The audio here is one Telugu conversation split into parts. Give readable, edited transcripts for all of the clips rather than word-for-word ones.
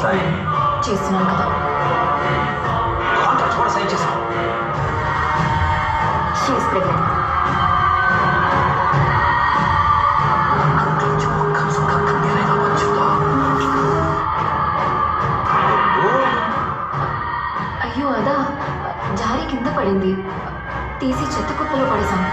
సైన్ చేస్తున్నాను కదా. కాంట్రాక్ట్ కూడా సైన్ చేసాం. She is pregnant. అయ్యో అదా, జారి కింద పడింది, తీసి చెత్త కుప్పలో పడేశాను.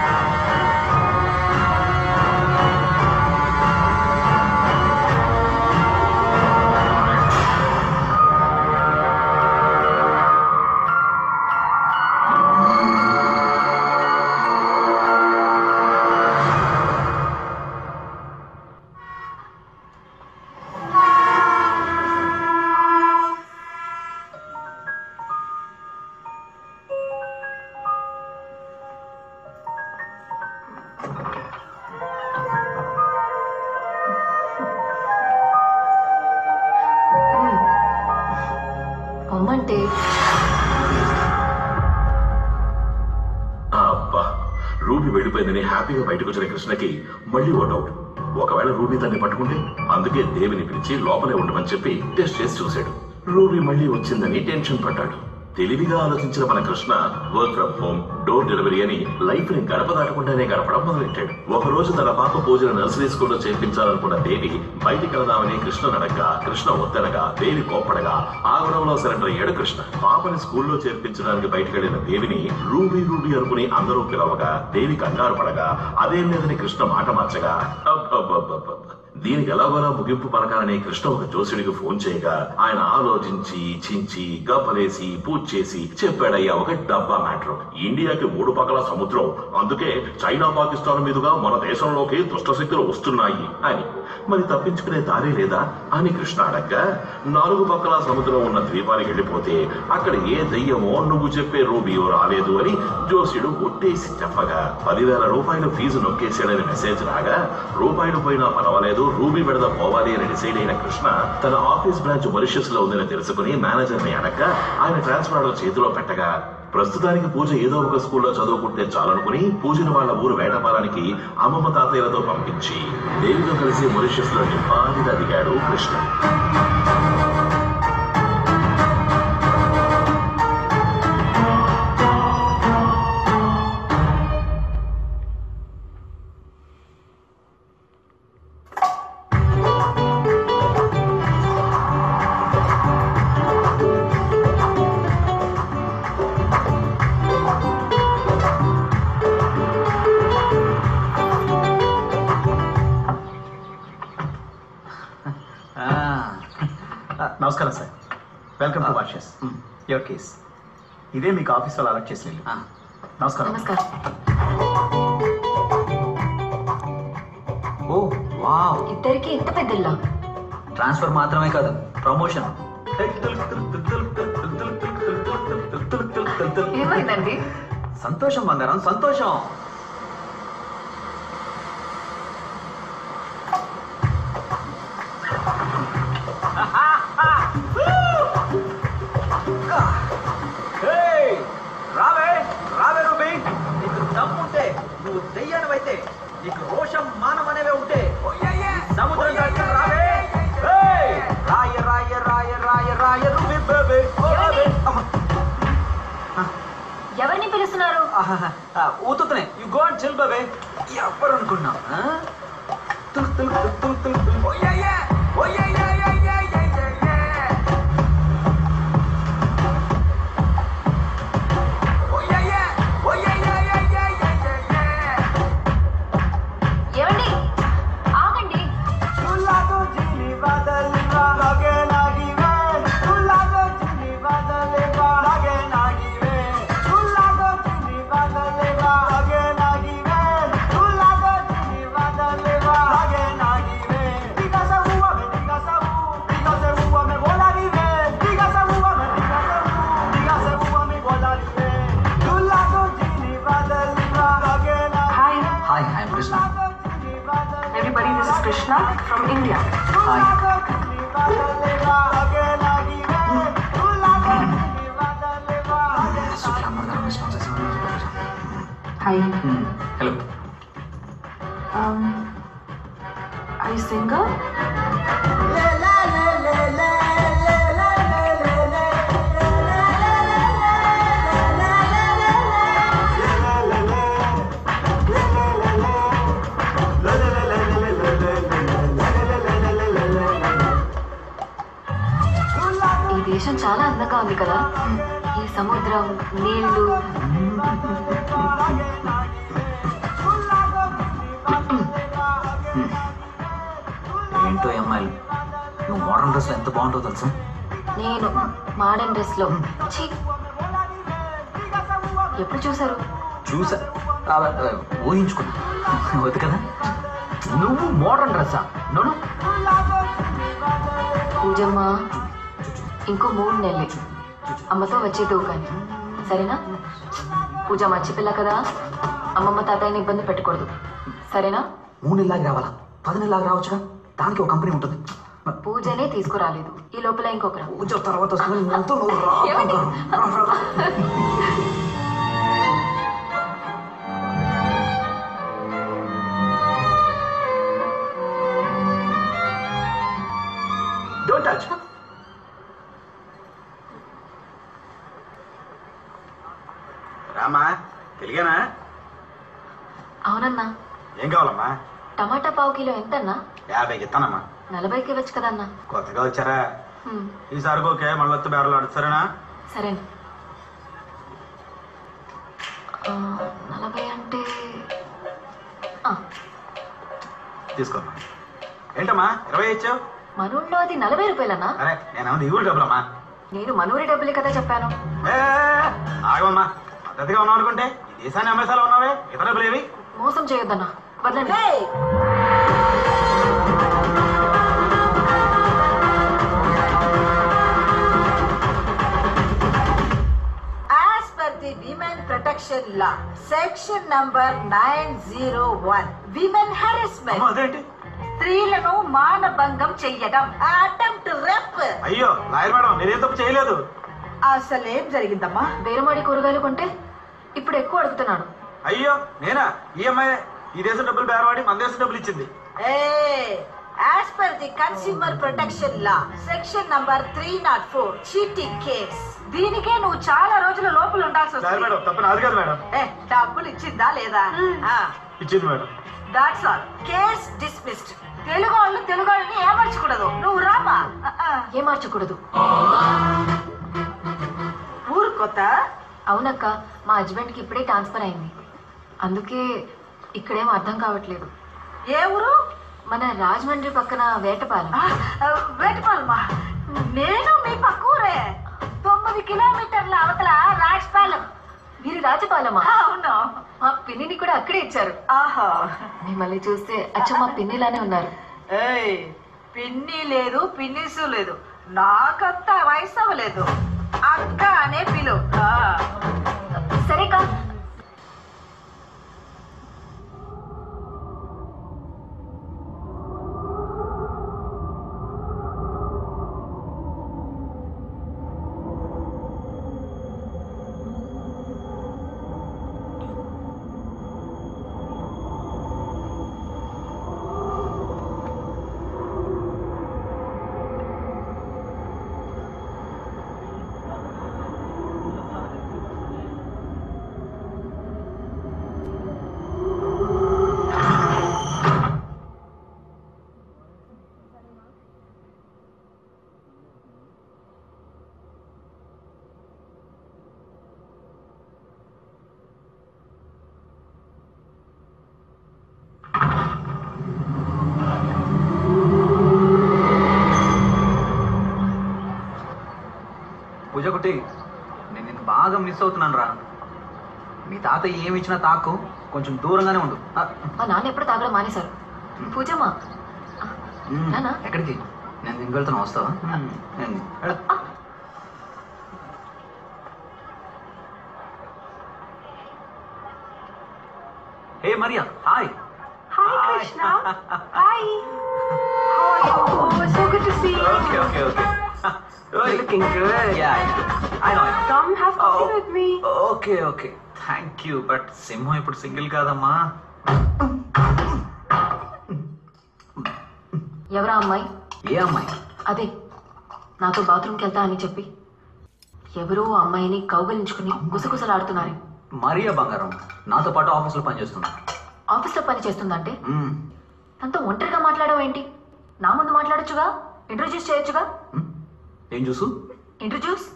పొమ్మంటే అబ్బా, రూబీ వెళ్ళిపోయిందని హ్యాపీగా బయటకు వచ్చిన కృష్ణకి మళ్ళీ ఓ డౌట్. ఒకవేళ రూబీ తన్ని పట్టుకుంటే, అందుకే దేవిని పిలిచి లోపలే ఉండమని చెప్పి టెస్ట్ చేసి చూశాడు. రూబీ మళ్ళీ వచ్చిందని టెన్షన్ పడ్డాడు. తెలివిగా ఆలోచించిన మన Krishna work from home, door delivery అని లైఫ్ ని గడప దాటకుండానే గడపడం మొదలెట్టాడు. ఒక రోజు తన పాప పూజను నర్సరీ స్కూల్లో చేర్పించాలనుకున్న దేవి బయటికి వెళదామని కృష్ణ నడగా, కృష్ణ వద్దనగా దేవి కోప్పడగా ఆగడంలో సరెండర్ అయ్యాడు కృష్ణ. పాపని స్కూల్లో చేర్పించడానికి బయటకు వెళ్లిన దేవిని రూబీ రూబీ అనుకుని అందరూ పిలవగా దేవి కంగారు పడగా, అదేం లేదని కృష్ణ మాట మార్చగా, దీనికి ఎలాగోలా ముగింపు పలకాలని కృష్ణ ఒక జోసుడికి ఫోన్ చేయగా ఆయన ఆలోచించి చించి గబ్బలేసి పూజ చేసి చెప్పాడయ్యా ఒక డబ్బా మ్యాటర్. ఇండియాకి 3 పక్కల సముద్రం, అందుకే చైనా పాకిస్తాన్ మీదుగా మన దేశంలోకి దుష్టశక్తులు వస్తున్నాయి అని. మరి తప్పించుకునే దారి లేదా అని కృష్ణ అడగ్గా, 4 పక్కల సముద్రం ఉన్న ద్వీపానికి వెళ్ళిపోతే అక్కడ ఏ దయ్యమో నువ్వు చెప్పే రూబియో రాలేదు అని జోసుడు ఒట్టేసి చెప్పగా 10,000 రూపాయలు ఫీజు నొక్కేసాడని మెసేజ్ రాగా, రూపాయలు పోయినా పర్వాలేదు రూబీ విడద పోవాలి అని డిసైడ్ అయిన కృష్ణ తన ఆఫీస్ బ్రాంచ్ మారిషస్ లో ఉందని తెలుసుకుని మేనేజర్ ని అడగ ఆయన ట్రాన్స్ఫర్ ఆర్డర్ చేతిలో పెట్టగా, ప్రస్తుతానికి పూజ ఏదో ఒక స్కూల్లో చదువుకుంటే చాలనుకుని పూజను వాళ్ళ ఊరు వేటపాలానికి అమ్మమ్మ తాతయ్యలతో పంపించి దేవితో కలిసి మారిషస్ లో నింపాదిగా దిగాడు కృష్ణ. నమస్కారం sir, welcome to washes. Your case ఇదే మీకు ఆఫీస్ వాళ్ళు అలర్ట్ చేసి. నమస్కారం. నమస్కారం. ఓ వావ్, ఇద్దరికి ఎంత పెద్దల్లా? ట్రాన్స్ఫర్ మాత్రమే కాదు, ప్రమోషన్. ఏమైందండి? సంతోషం బంగారం, సంతోషం. రావే రావే రూబీ, నీకు దమ్ముంటే, నువ్వు దెయ్యానివైతే, నీకు రోషం మానం అనేవే ఉంటే సముద్రం దాటి రావే. రాయ రాయ రాయ రాయ రాయ రూబీ బేబీ. ఎవరిని పిలుస్తున్నారు? ఊతుతనే you go and chill baby. ఎవరు అనుకున్నావు? తుల్ తుల్ తుల్ తుల్ తుల్. Everybody, this is Krishna from India. Hi. Hi. Hello. Are you single? దేశం చాలా అందంగా ఉంది కదా. ఈ సముద్రం, నీళ్లు. ఏంటో అమ్మాయిలు, నువ్వు మోడర్న్ డ్రెస్ ఎంత బాగుంటుందో తెలుసా? నేను మోడర్న్ డ్రెస్ లో ఛీ! ఎప్పుడు చూసారు? చూసా, ఊహించుకున్నా. వద్దు కదా. నువ్వు మోడర్న్ డ్రెస్సా? నోను పూజమ్మ, ఇంకో 3 నెలలు అమ్మతో వచ్చేది కానీ సరేనా? పూజ మంచి పిల్ల కదా, అమ్మమ్మ తాతయ్యని ఇబ్బంది పెట్టకూడదు, సరేనా? 3 నెలలాగా రావాలా? 10 నెలలాగా రావచ్చుగా. దానికి ఒక కంపెనీ ఉంటుంది. పూజనే తీసుకురాలేదు, ఈ లోపల ఇంకొకరు. పూజ తర్వాత వస్తుంది. నువ్వుతో నువ్వు రా. ఏమండి? రా, రా, రా. Don't touch. రామా, తెలియనా? అవునన్నా. ఏం కావాలమ్మా? టమాటా పావు కిలో ఎంతన్నా? 50 ఇస్తానమ్మా. 40కి ఇవ్వచ్చు కదన్నా. కొత్తగా వచ్చారా? హ్మ్, ఈసారి ఓకే, మళ్ళీ వస్తే బేరలు ఆడు, సరేనా? సరే. 40 అంటే తీసుకోమ్మా. ఏంటమ్మా 20 ఇచ్చావు? మనూళ్ళో అది 40 రూపాయలన్నా. అరే నేనేమో ఈ ఊరు డబ్బులమ్మా. నేను మనూరి డబ్బులే కదా చెప్పాను. ఆగమ్మా, పద్ధతిగా ఉన్నావు అనుకుంటే ఈ దేశాన్ని అమ్మేసాలో ఉన్నావే, ఇతర డబ్బులు ఏవి? మోసం చేయొద్దన్నా, వదలండి. As per the Women Protection Law, Section number 901, Women Harassment, అమ్మా, అదేంటి? స్త్రీలను మానభంగం చెయ్యడం, అటెంప్ట్ రేప్. అయ్యో లాయర్ మేడం, నేనేం తప్పు చేయలేదు. అసలేం జరిగిందమ్మా? బేరమాడి కూరగాయలు కొంటే ఇప్పుడు ఎక్కువ అడుగుతున్నాడు. అయ్యో నేనా? ఈ అమ్మాయి ఈ దేశం డబ్బులు బేరవాడి మన దేశం డబ్బులు ఇచ్చింది. As per the Consumer Protection Law, Section number 304, cheating case. దీనికే నువ్వు చాలా రోజుల లోపల ఉండాల్సి లాయర్ వస్తుంది. మేడం, తప్పు నాది కాదు మేడం. డబ్బులు ఇచ్చిందా లేదా? ఇచ్చింది madam. That's all. Case dismissed. Telugu వాళ్ళని ఏమర్చకూడదు. నువ్వు రామా. ఏం మార్చకూడదు. ఊరు కొత్త? అవునక్క, మా హస్బెండ్కి ఇప్పుడే ట్రాన్స్ఫర్ అయింది, అందుకే ఇక్కడేం అర్థం కావట్లేదు. ఏ ఊరు? మన రాజమండ్రి పక్కన వేటపాలెం. వేటపాలమా? నేను మీ పక్క ఊరే. 9 కిలోమీటర్ల అవతల రాజపాలెం. మీరు రాజపాలెమా? అవును. మా పిన్నిని కూడా అక్కడే ఇచ్చారు. ఆహా. మిమ్మల్ని చూస్తే అచ్చ మా పిన్నిలానే ఉన్నారు. పిన్ని లేదు, పిన్నిసు లేదు. నాకంత వయసు అవ్వలేదు. అక్క అనే పిలు. సరేకా. పూజ కుట్టి, నేను నిన్ను బాగా మిస్ అవుతున్నాను రా. మీ తాతయ్య ఏమి ఇచ్చినా తాకు, కొంచెం దూరంగానే ఉండు. మా నాన్న ఎప్పుడు తాగడం మానేశారు. పూజమ్మా, నాన్న ఎక్కడికి? నేను ఇంటికి వెళ్తాను, వస్తావా? Hey Maria, hi. Hi Krishna. Hi. How are you? Oh, so good to see you. Okay. You're looking good. Yeah, I know. Come have coffee with me. Okay. Thank you. But సింహం ఇప్పుడు సింగిల్ కాదమ్మా. ఎవరా అమ్మాయి? ఏ అమ్మాయి? అదే నాతో బాత్రూమ్కి వెళ్తా అని చెప్పి ఎవరో అమ్మాయిని కౌగలించుకుని గుసగుసలాడుతున్నారు. మరియా బంగారం నాతో పాటు ఆఫీస్లో పనిచేస్తున్నా. ఆఫీస్లో పని చేస్తుందంటే తనతో ఒంటరిగా మాట్లాడవు ఏంటి? నా ముందు మాట్లాడొచ్చుగా, ఇంట్రొడ్యూస్ చేయొచ్చుగా. ఏం చూసు? ఇంట్రడ్యూస్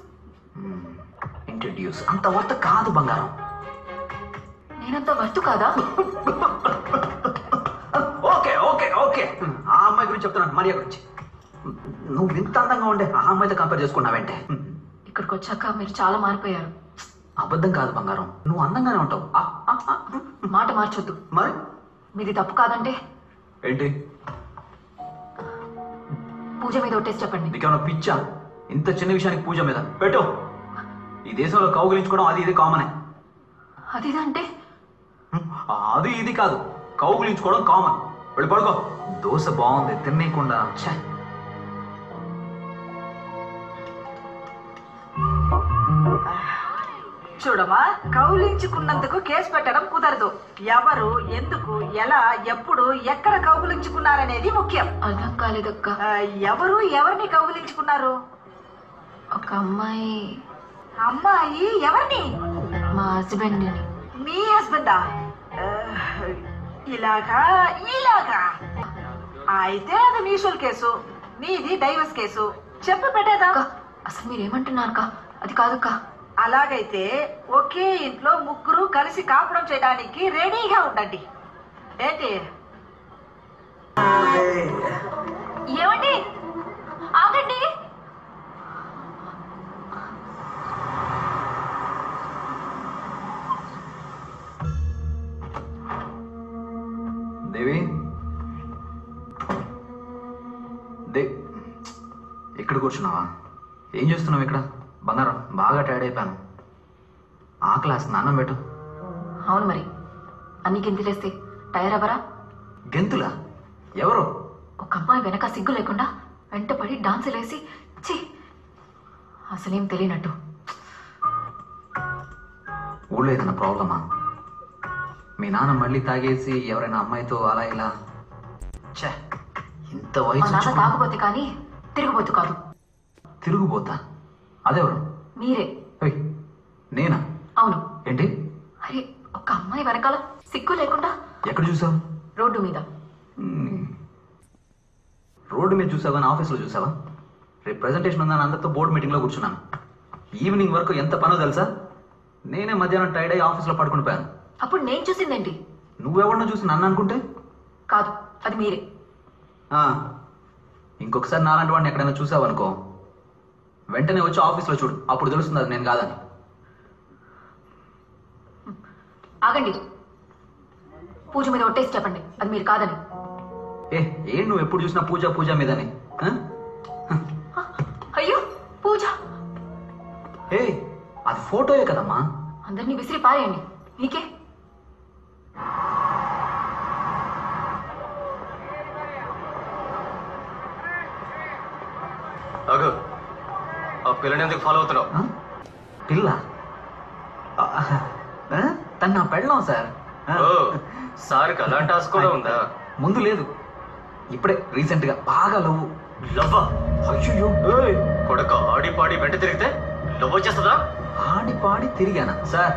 అంత వర్త్ కాదు బంగారం. నేనంత వర్త్ కాదా? ఓకే ఓకే ఓకే, ఆ అమ్మాయి గురించి చెప్తున్నాను, మరియా గురించి. నువ్వు ఇంత అందంగా ఉండే ఆ అమ్మాయితో కంపేర్ చేసుకున్నావంటే. ఇక్కడికి వచ్చాక మీరు చాలా మారిపోయారు. అబద్ధం కాదు బంగారం, నువ్వు అందంగానే ఉంటావు. మాట మార్చొద్దు. మరి మీది తప్పు కాదంటే ఏంటి? పూజ మీద ఒట్టేసి చెప్పండి. నీకేమన్నా పిచ్చా? ఇంత చిన్న విషయానికి పూజ మీద పెట్టు. ఈ దేశంలో కౌగులించుకోవడం అది ఇది కామనే. అది అంటే అది ఇది కాదు, కౌగులించుకోవడం కామన్. వెళ్ళి పడుకో. దోశ బాగుంది తినేయకుండా. చూడమా, కౌలించుకున్నందుకు కేసు పెట్టడం కుదరదు. ఎవరు, ఎందుకు, ఎలా, ఎప్పుడు, ఎక్కడ కౌగులించుకున్నారనేది ముఖ్యం. అర్థం కాలేదక్క. ఎవరు ఎవరిని కౌగులించుకున్నారు? ఒక అమ్మాయి. అమ్మాయి ఎవరిని? మా హస్బెండ్ ని. మీ హస్బెండా? ఇలాగా ఇలాగా అయితే అది మ్యూచువల్ కేసు, మీది డైవర్స్ కేసు. చెప్పు పెట్టేదా? అసలు మీరేమంటున్నారక్క? అది కాదక్క. అలాగైతే ఒకే ఇంట్లో ముగ్గురు కలిసి కాపురం చేయడానికి రెడీగా ఉండండి. ఏంటి? ఏమండి, ఆగండి. దేవి, ఇక్కడ కూర్చున్నావా? ఏం చేస్తున్నావు ఇక్కడ? బంగారం, బాగా టైర్డ్ అయిపోయాను. ఆ క్లాస్ నాన్నం పెట్టు. అవును మరి, అన్ని గెంతులేస్తే టైర్ అవరా? గెంతులా? ఎవరు? ఒక అమ్మాయి వెనక సిగ్గు లేకుండా వెంటపడి డాన్సులు వేసి ఛీ, అసలేం తెలియనట్టు. ఊళ్ళో ఏదైనా ప్రాబ్లమా? మీ నాన్న మళ్ళీ తాగేసి ఎవరైనా అమ్మాయితో అలా ఇలా? ఛే, ఇంత మా వయసు నాన్న తాగుబోతే కానీ తిరుగుబోతు కాదు. తిరుగుబోతా? అదెవరు? మీరే. నేనా? అవును. ఏంటి? అరే, ఒక అమ్మాయి వెనకాల సిగ్గు లేకుండా. ఎక్కడ చూసావు? రోడ్డు మీద. రోడ్డు మీద చూసావా? నా ఆఫీస్లో చూసావా? రేపు ప్రెజెంటేషన్ ఉందని అందరితో బోర్డు మీటింగ్లో కూర్చున్నాను. ఈవినింగ్ వరకు ఎంత పనో తెలుసా? నేనే మధ్యాహ్నం టైర్డ్ అయ్యి ఆఫీస్లో పడుకుని పోయాను. అప్పుడు నేను చూసిందేంటి? నువ్వెవరినో చూసి నన్ను అనుకుంటే? కాదు, అది మీరే. ఇంకొకసారి నాలాంటి వాడిని ఎక్కడైనా చూసావనుకో, వెంటనే వచ్చి ఆఫీస్లో చూడు, అప్పుడు తెలుస్తుంది అది నేను కాదని. ఆగండి. పూజ మీద ఒట్టేసి చెప్పండి అది మీరు కాదని. ఏం నువ్వు ఎప్పుడు చూసినా పూజ పూజ మీదని? అయ్యో, పూజ. అది ఫోటోయే కదమ్మా. అందరినీ విసిరి పారేయండి, మీకే. అగు, ఆ పిల్లని ఎందుకు ఫాలో అవుతున్నావు? పిల్ల? తను నా పెళ్ళాం సార్. సార్కి అలాంటి ఆశ కూడా ఉందా? ముందు లేదు, ఇప్పుడే రీసెంట్ గా బాగా లవ్. లవ్వా? అయ్యో, కొడక ఆడి పాడి వెంట తిరిగితే లవ్ వచ్చేస్తుందా? ఆడి పాడి తిరిగానా సార్?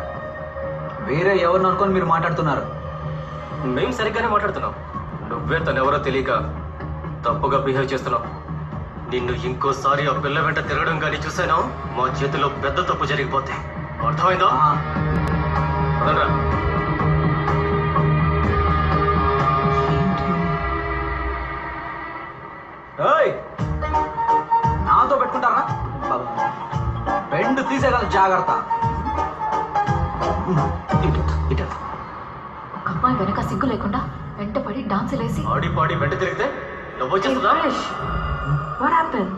వేరే ఎవరిని అనుకొని మీరు మాట్లాడుతున్నారు. మేము సరిగ్గానే మాట్లాడుతున్నాం. నువ్వే తనెవరో తెలియక తప్పుగా బిహేవ్ చేస్తున్నావు. నిన్ను ఇంకోసారి ఆ పిల్ల వెంట తిరగడం కానీ చూసాను, మా చేతిలో పెద్ద తప్పు జరిగిపోతే. అర్థమైందా? పదండ్రా. నాతో పెట్టుకుంటారా? బెండ్ తీసేయగల జాగ్రత్త. ఒక అమ్మాయి వెనక సిగ్గు లేకుండా వెంటపడి డాన్సులు వేసి ఆడి పాడి వెంట తిరిగితే లవ్ వచ్చేస్తుందా? What happened?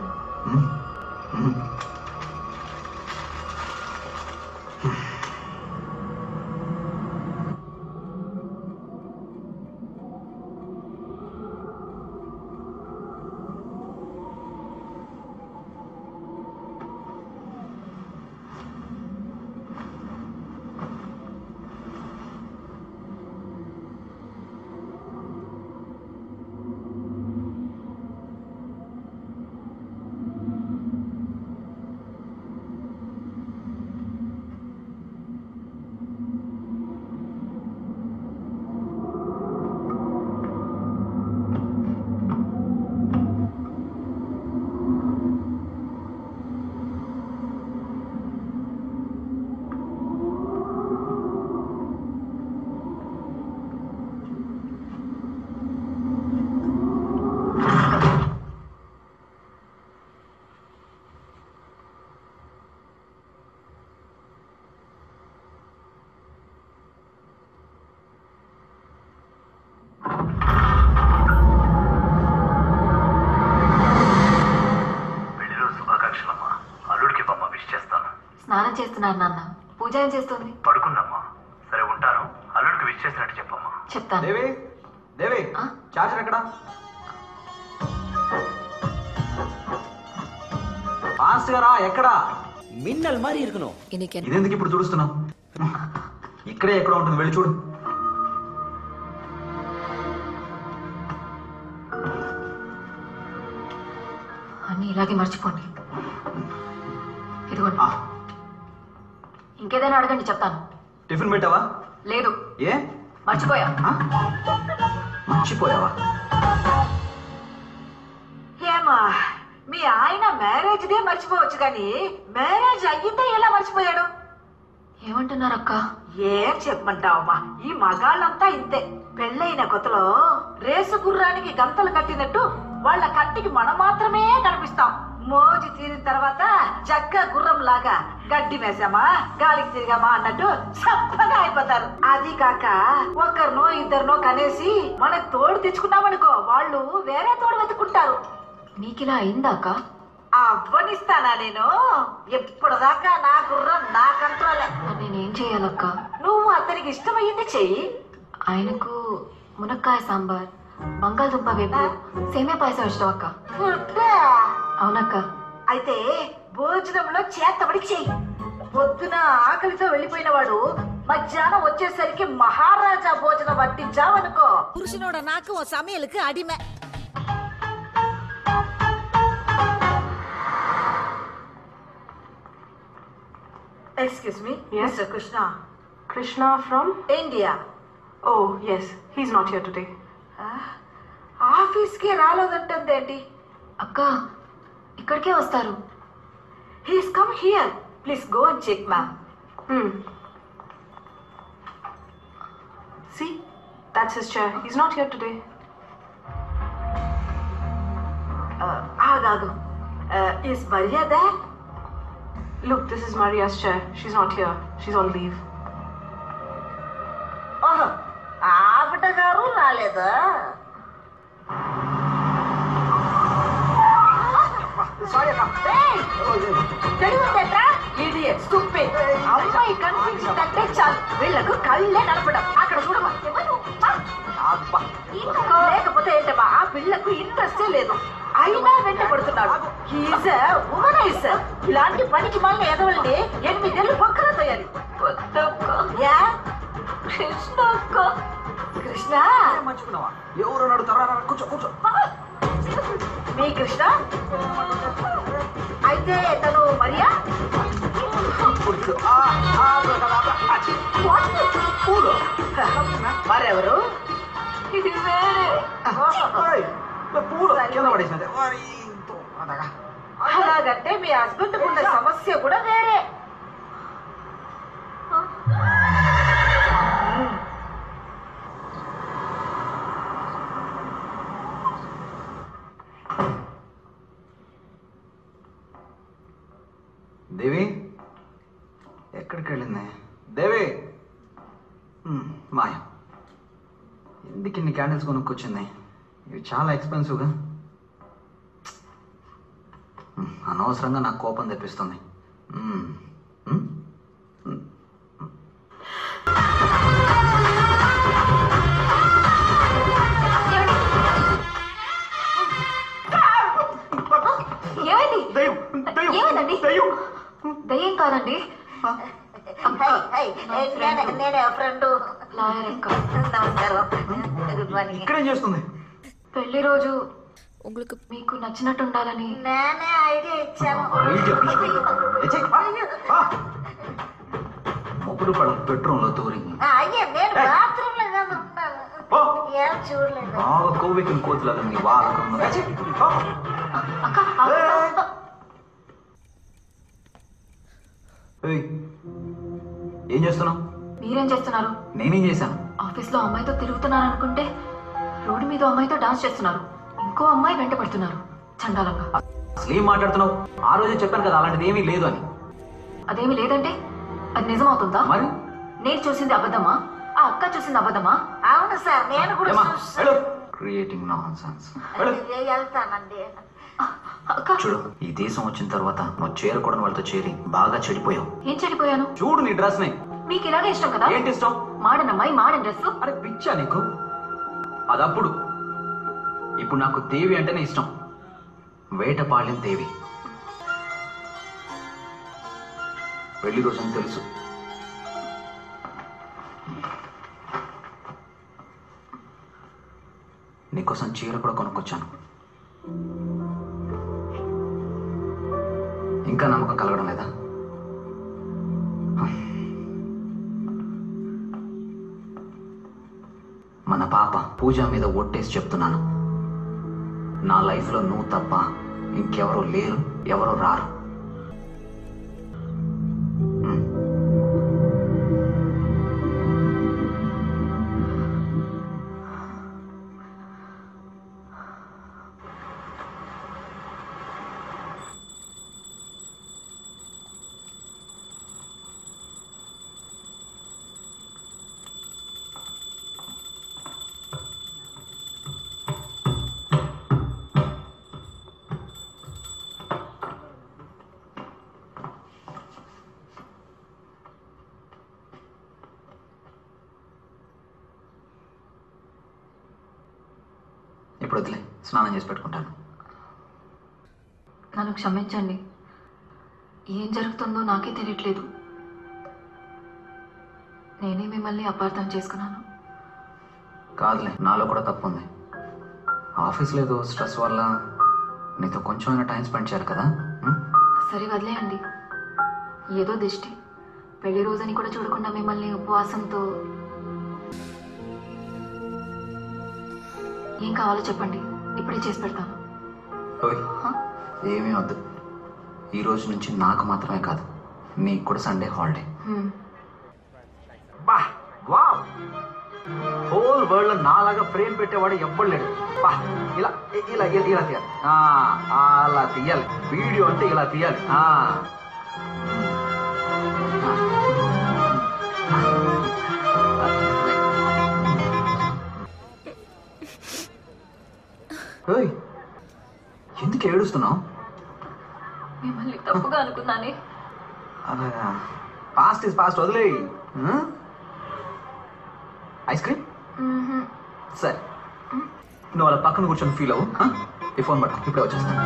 స్నానం చేస్తున్నాను నాన్న. పూజ ఏం చేస్తుంది? పడుకుందమ్మా. సరే ఉంటాను. అల్లుడికి విష్ చేసినట్టు చెప్పమ్మా. చెప్తాను. దేవి దేవి ఆ? చార్జర్ ఎక్కడా? ఫాస్ట్ గా రా. ఎక్కడా? மின்னல் மாதிரி இருக்கணும். இன்னைக்கு ఇదెందుకు ఇప్పుడు చూడుస్తున్నావు? ఇక్కడే ఎక్కడ ఉంటుంది, వెళ్ళి చూడు. అన్ని ఇలాగే మర్చిపోండి. ఇదిగోండి. ఆ, ఇంకేదైనా అడగండి, చెప్తాను. టిఫిన్ పెట్టావా? లేదు, ఏ మర్చిపోయా. ఆ? మర్చిపోయావా? ఏమా మీ ఆయన మ్యారేజ్ డే మర్చిపోవచ్చు కానీ మ్యారేజ్ అయ్యిందే ఎలా మర్చిపోయాడు? ఏమంటున్నారు అక్క? ఏం చెప్పమంటావమ్మా, ఈ మగాళ్ళంతా ఇంతే. పెళ్ళైన కొత్తలో రేసు గుర్రానికి గంతలు కట్టినట్టు వాళ్ళ కంటికి మనం మాత్రమే కనిపిస్తాం. మోజు తీరిన తర్వాత జగ్గ గుర్రం లాగా గడ్డి వేసామా గాలికి తిరిగామా అన్నట్టు చప్పగా అయిపోతారు. అది కాక ఒకరినో ఇద్దరినో కనేసి మనకు తోడు తెచ్చుకున్నామనుకో వాళ్ళు వేరే తోడు వెతుకుంటారు. నీకిలా అయిందా అక్క? అవ్వనిస్తానా నేను? ఎప్పటిదాకా నా గుర్రం నా కంట్రోలే. మరి నేనేం చేయాలక్క? నువ్వు అతనికి ఇష్టమయ్యింది చెయ్యి. ఆయనకు మునక్కాయ సాంబార్, బంగాళదుంప వేపు, సేమియా పాయసం ఇష్టం అక్క. ఫుడ్డా? అవునక్క. అయితే భోజనంలో చేతబడి చెయ్యి. పొద్దున ఆకలితో వెళ్ళిపోయిన వాడు మధ్యాహ్నం వచ్చేసరికి మహారాజా భోజనం వడ్డించావనుకో, పురుషునోட నాకు ఓ సமையலுக்கு అడిమే. Excuse me, Yes? Mr. Krishna. Krishna from? India. Oh, yes. He's not here today. ఆఫీస్కి రాలేదంటుందేంటి? అక్క, ఇక్కడికే వస్తారు. He's come here. Please go and check, ma'am. See? That's his chair. He's not here today. ఆగాగు. Is Maria there? Look, this is Maria's chair. She's not here. She's on leave. ఓహో, ఆవిడ గారు రాలేదా? Idiot, stupid. అమ్మాయి కనిపించిందంటే చాలు వీళ్ళకు కళ్ళే నడపడం. అక్కడ చూడమా, లేకపోతే ఏంటమ్మా, ఆ పిల్లకు ఇంట్రెస్టే లేదు. అయినా వెంట పడుతున్నాడు. ఇలాంటి పనికి మళ్ళీ ఎదవల్ని 8 నెలలు పక్కన తయారు. కృష్ణ కృష్ణ మర్చిపోయినావా? ఎవరు నడుతారా? కూర్చో కూర్చో. మీ కృష్ణ అయితే తను మరియా? మరెవరు? ఇది వేరే. పూలు కింద పడేసినది. అలాగంటే మీ హస్బెండ్ ఉన్న సమస్య కూడా వేరే. దేవి ఎక్కడికి వెళ్ళింది? దేవి మాయ, ఎందుకు ఇన్ని క్యాండిల్స్ కొనుక్కొచ్చింది? ఇవి చాలా ఎక్స్పెన్సివ్గా. అనవసరంగా నాకు కోపం తెప్పిస్తుంది. ఏమైందండి? దయ్యం కాదండి, నేనే ఫ్రెండ్ లాయర్ అక్క. నమస్కారం. Good morning. ఇక్కడేం చేస్తుంది? పెళ్లి రోజు మీకు నచ్చినట్టు ఉండాలని నేనే ఐడియా ఇచ్చాను. మొగుడు పడ బెడ్రూమ్ లో తూరి అయ్యా నేను బాత్రూమ్ లో కాదు ఉన్నాను. ఏం చూడలేదు. బాగా కోవికిన కోతులాగా నీ వాళ్ళకున్న అక్క. ఏం చేస్తున్నావు? మీరేం చేస్తున్నారు? నేనేం చేశాను? ఆఫీస్ లో అమ్మాయితో తిరుగుతున్నారు అనుకుంటే రోడ్డు మీద అమ్మాయితో డాన్స్ చేస్తున్నారు. ఇంకో అమ్మాయి వెంట పడుతున్నారు చండాలంగా. అసలు ఏం మాట్లాడుతున్నావు? ఆ రోజే చెప్పాను కదా అలాంటిది ఏమీ లేదు అని. అదేమి లేదంటే అది నిజమవుతుందా? మరి నేను చూసింది అబద్ధమా? ఆ అక్క చూసింది అబద్ధమా? అవును సార్, నేను కూడా క్రియేటింగ్ నాన్సెన్స్. వెళ్తానండి. చూడు, ఈ దేశం వచ్చిన తర్వాత నువ్వు చేరకూడని వాళ్ళతో చేరి బాగా చెడిపోయావు. ఏం చెడిపోయాను? చూడు నీ డ్రెస్ ని. మీకు ఇలాగే ఇష్టం కదా? ఏంటి ఇష్టం? మాడన్ అమ్మాయి మాడన్ డ్రెస్. అరే పిచ్చా నీకు? అదప్పుడు. ఇప్పుడు నాకు దేవి అంటేనే ఇష్టం. వేటపాళెం దేవి. పెళ్లి రోజని తెలుసు. నీకోసం చీర కూడా కొనుక్కొచ్చాను. ఇంకా నమ్మకం కలగడం లేదా? మన పాప పూజ మీద ఒట్టేసి చెప్తున్నాను, నా లైఫ్లో నువ్వు తప్ప ఇంకెవరూ లేరు, ఎవరో రారు. ఇప్పుడు వదిలే, స్నానం చేసి పెట్టుకుంటాను. నన్ను క్షమించండి. ఏం జరుగుతుందో నాకే తెలియట్లేదు. నేనే మిమ్మల్ని అపార్థం చేసుకున్నాను. కాదులే, నాలో కూడా తప్పు ఉంది. ఆఫీస్లో ఏదో స్ట్రెస్ వల్ల నీతో కొంచెమైనా టైం స్పెండ్ చేయాలి కదా. సరే వదిలేయండి. ఏదో దిష్టి. పెళ్లి రోజని కూడా చూడకుండా మిమ్మల్ని ఉపవాసంతో. ఏం కావాలో చెప్పండి, ఇప్పుడే చేసి పెడతాను. ఏమీ వద్దు. ఈ రోజు నుంచి నాకు మాత్రమే కాదు, నీకు కూడా సండే హాలిడే. బా వావ్, హోల్ వరల్డ్ లో నాలాగా ఫ్రేమ్ పెట్టేవాడు ఎవ్వడు లేడు. బా ఇలా ఇలా ఇలా తీయాలి, అలా తీయాలి. వీడియో అంటే ఇలా తీయాలి. ఎందుకు ఏడుస్తున్నావు? మిమ్మల్ని తప్పుగా అనుకున్నానే. అలాగా, పాస్ట్ ఇస్ పాస్ట్, వదిలే. Ice cream? సరే, నువ్వు అలా పక్కన కూర్చొని ఫీల్ అవ్వు. ఈ ఫోన్ పట్టుకో, ఇప్పుడే వచ్చేస్తాను.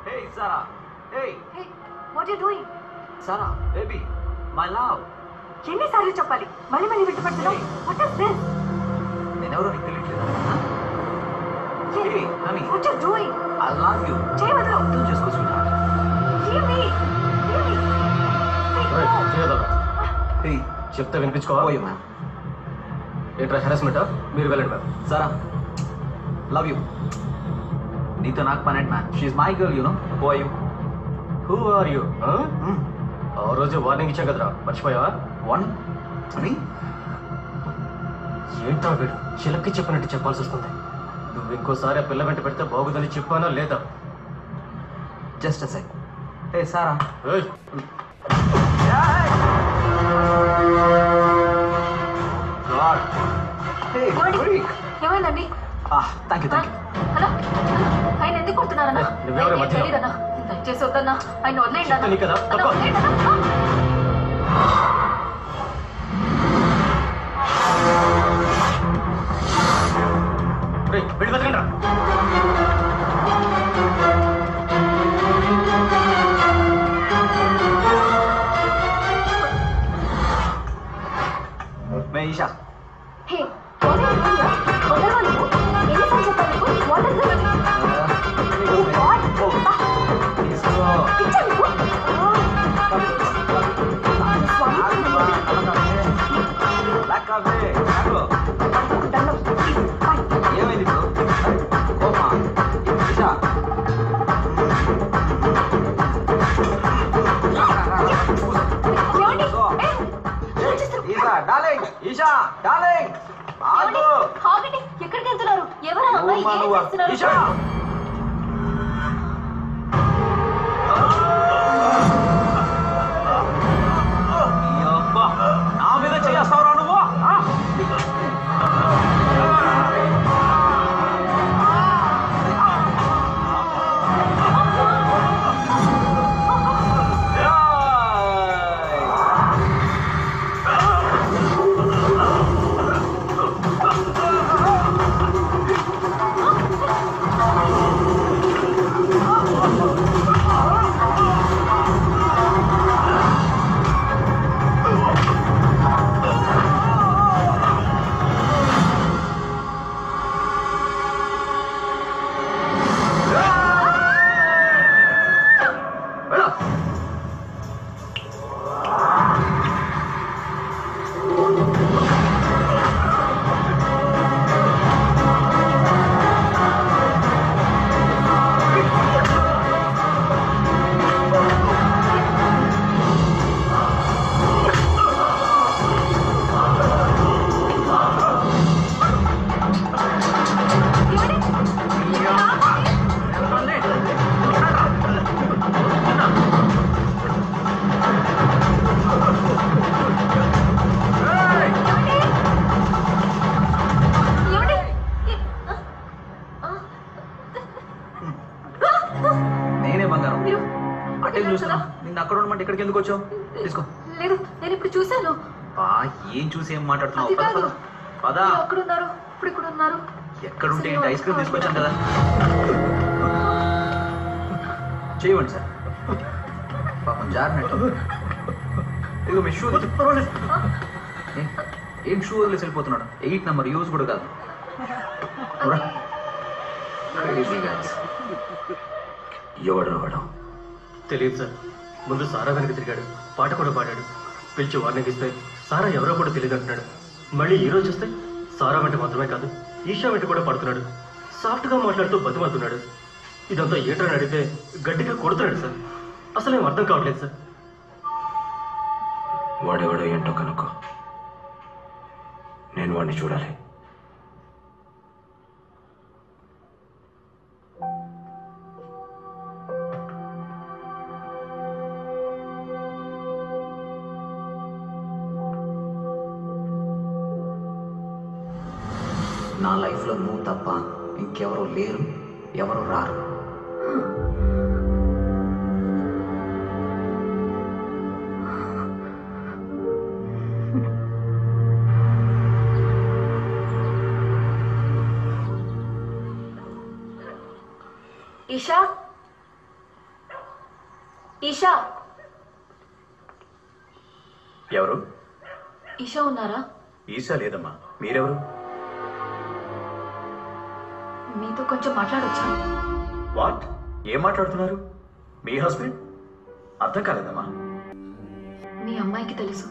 Hey Sarah, hey. Hey, what are you doing? Sarah, baby, my love. ఎన్నిసార్లు చెప్పాలి? మళ్ళీ మళ్ళీ వింటుపడుతున్నావు. What is this? నేనెవరో నీకు తెలియట్లేదా? Hey, honey. What are you doing? I love you. చేయవద్దు. అర్థం చేసుకో sweetheart. Leave me. Leave me. Hey, చెప్తే వినిపించుకోవా? పోయి మ్యామ్. ఏంట్రా హెరాస్మెంటా? మీరు వెళ్ళండి మ్యామ్. Sarah, love you. నీతో నాకు పనేంటి ma'am? She's my girl, you know. Who are you? Who are you? ఆ రోజు వార్నింగ్ ఇచ్చాం కదరా, మర్చిపోయావా? వార్నింగ్? అని ఏంట్రా వీడు చిలక్కి చెప్పినట్టు చెప్పాల్సి వస్తుంది. నువ్వు ఇంకోసారి ఆ పిల్ల వెంట పెడితే బాగుందని చెప్పానా లేదా? Just a sec. Hey Sara. ఏమైందండి? Thank you, thank you. Hello, ఆయన ఎందుకు కొడుతున్నారన్నా? తెలీదన్నా, దయచేసి వద్దన్నా, ఆయన వదిలేయండి అన్నా. मैं Isha. Hey, what are you doing? వదలవా నువ్వు? ఎన్నిసార్లు చెప్పాను నీకు? What is this? Oh God! పిచ్చా నీకు? ఏమైంది ఇప్పుడు? కోపమా? ఈషా, ఈషా డార్లింగ్, ఈషా డార్లింగ్, ఆగు. ఆగండి, ఎక్కడికి వెళ్తున్నారు? ఎవరు ఆ అమ్మాయి? ఏం చేస్తున్నారు? ఈషా, చేస్తావురా నువ్వు? నేనే బంగారం అటే చూస్తున్నా. నిన్న అక్కడ ఉండమంటే ఇక్కడికి ఎందుకు వచ్చావు? తీసుకో. లేదు, నేను ఇప్పుడు చూశాను. ఏం చూసి ఏం మాట్లాడుతున్నావు? పదా. అక్కడ ఉన్నారు, ఇప్పుడు ఇక్కడ ఉన్నారు. ఎక్కడుంటే ఏంటి? ఐస్ క్రీమ్ తీసుకొచ్చాను కదా. చేయవండి సార్. పాపం జారినట్టు. ఇదిగో మీ షూ. ఏం షూ వదిలేసి వెళ్ళిపోతున్నాడు? 8 నెంబర్ యూజ్ కూడా కాదు. ఎవడు వాడు? తెలియదు సార్. ముందు సారా వెనక తిరిగాడు, పాట కూడా పాడాడు. పిలిచి వార్నింగ్ ఇస్తే సారా ఎవరో కూడా తెలియదు అంటున్నాడు. మళ్ళీ ఈ రోజు వస్తే సారా వెంట మాత్రమే కాదు, ఈషా వెంట కూడా పడుతున్నాడు. సాఫ్ట్గా మాట్లాడుతూ బతిమలుతున్నాడు. ఇదంతా ఏంటని అడిగితే గట్టిగా కొడుతున్నాడు సార్. అసలు ఏం అర్థం కావట్లేదు సార్. వాడెవడో ఏంటో కనుక్కో. నేను వాడిని చూడాలి. నా లైఫ్లో నువ్వు తప్ప ఇంకెవరూ లేరు, ఎవరు రారు. ఈషా, ఈషా, ఎవరు? ఈషా ఉన్నారా? ఈషా లేదమ్మా. మీరెవరు? మీతో కొంచెం మాట్లాడొచ్చా? వాట్? ఏం మాట్లాడుతున్నారు? మీ హస్బెండ్? అర్థం కాలేదమ్మా. మీ అమ్మాయికి తెలుసు.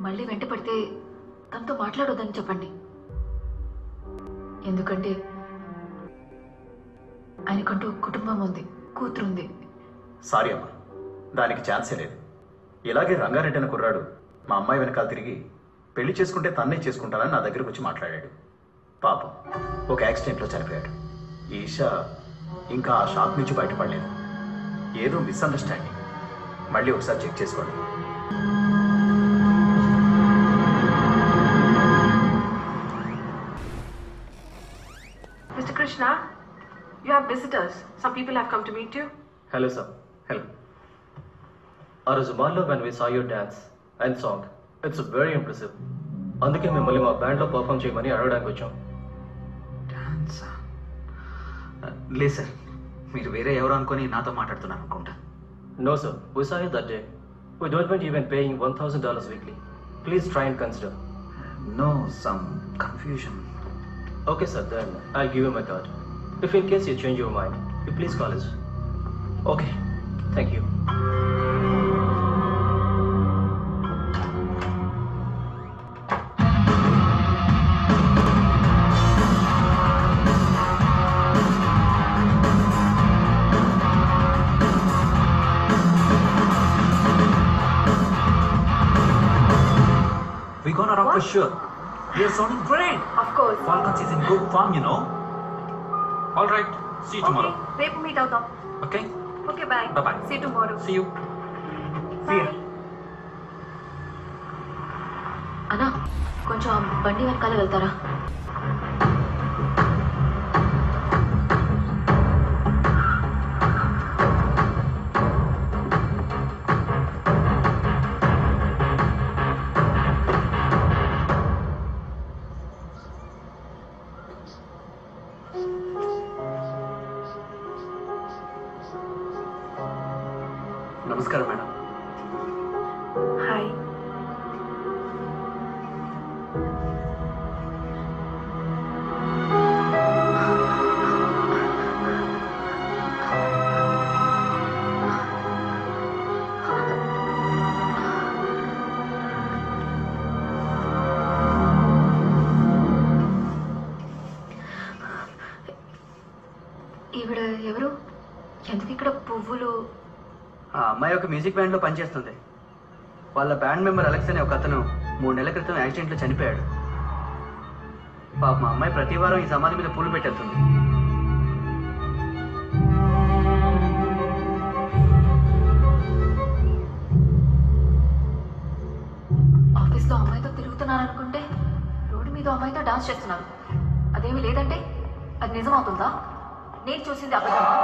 మళ్ళీ వెంట పడితే తనతో మాట్లాడొద్దని చెప్పండి. ఎందుకంటే ఆయనకంటూ కుటుంబం ఉంది, కూతురుంది. సారీ అమ్మా, దానికి ఛాన్సే లేదు. ఇలాగే రంగారెడ్డి అనే కుర్రాడు మా అమ్మాయి వెనకాల తిరిగి పెళ్లి చేసుకుంటే తన్నే చేసుకుంటానని నా దగ్గరకు వచ్చి మాట్లాడాడు. పాపం ఒక యాక్సిడెంట్లో చనిపోయాడు. ఈషా ఇంకా ఆ షాక్ నుంచి బయటపడలేదు. ఏదో మిస్అండర్స్టాండింగ్. మళ్ళీ ఒకసారి చెక్ చేసుకోండి. Mr. Krishna, you have visitors. Some people have come to meet you. Hello sir. Hello. ఆ రోజు మాల్లో when we saw your dance and song, it's very impressive. అందుకే మిమ్మల్ని మా బ్యాండ్లో పర్ఫామ్ చేయమని అడగడానికి వచ్చాం. డాన్సా? లేదు సార్, మీరు వేరే ఎవరు అనుకొని నాతో మాట్లాడుతున్నారు అనుకుంటా. No sir, we saw you that day. We don't mind even paying $1,000 weekly. Please try and consider. No, some confusion. Okay sir, then I'll give you my card. If in case you change your mind, you please call us. Okay. Thank you. We gonna rock for sure. You're sounding great. Of course. Falcons is in good form, you know. All right. See you tomorrow. రేపు మీట్ అవుతాం. Okay. Okay, bye. Bye bye. See you tomorrow. See you. Bye. See ya. అన్నా కొంచెం ఆ బండి వెనకాల వెళ్తారా? నమస్కారం మేడం. హాయ్. ఈవిడ ఎవరు? ఎందుకు ఇక్కడ పువ్వులు? ఆ అమ్మాయి ఒక మ్యూజిక్ బ్యాండ్లో పనిచేస్తుంది. వాళ్ళ బ్యాండ్ మెంబర్ అలెక్స్ అనే ఒక అతను 3 నెలల క్రితం యాక్సిడెంట్లో చనిపోయాడు. పాప మా అమ్మాయి ప్రతి వారం ఈ సమాధి మీద పూలు పెట్టేస్తుంది. ఆఫీస్లో అమ్మాయితో తిరుగుతున్నాను అనుకుంటే రోడ్డు మీద అమ్మాయితో డాన్స్ చేస్తున్నాను. అదేమీ లేదంటే అది నిజమవుతుందా? నేను చూసింది అబద్ధమా?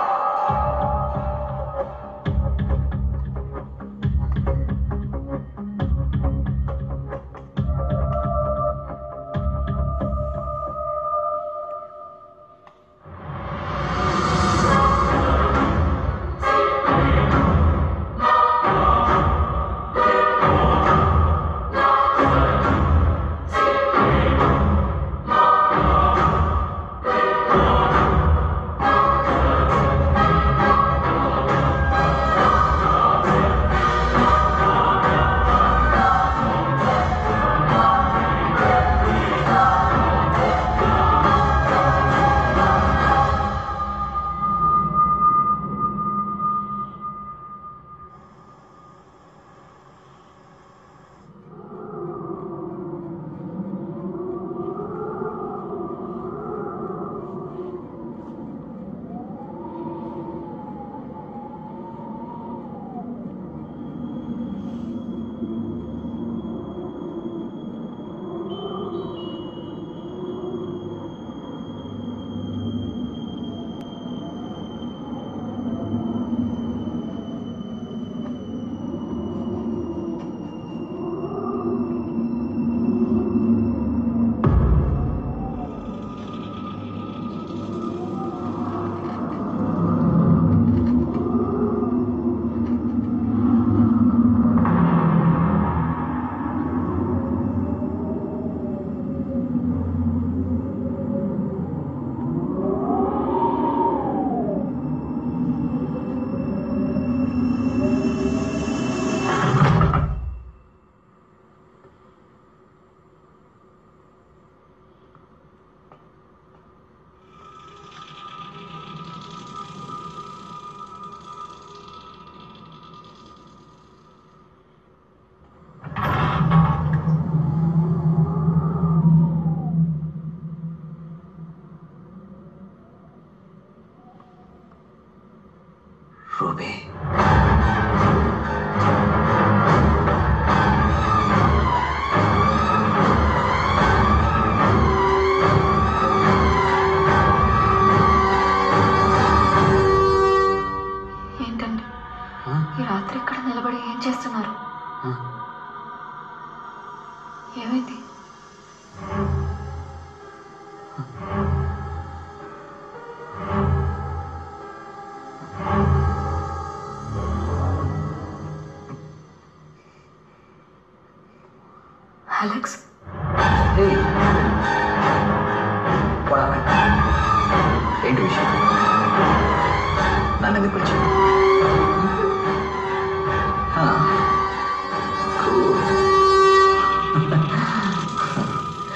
రూబీ, ఏంటండి ఈ రాత్రి ఇక్కడ నిలబడి ఏం చేస్తున్నారు? ఏమైంది? అలెక్స్, ఏంటి విషయం? నన్ను ఎందుకు వచ్చి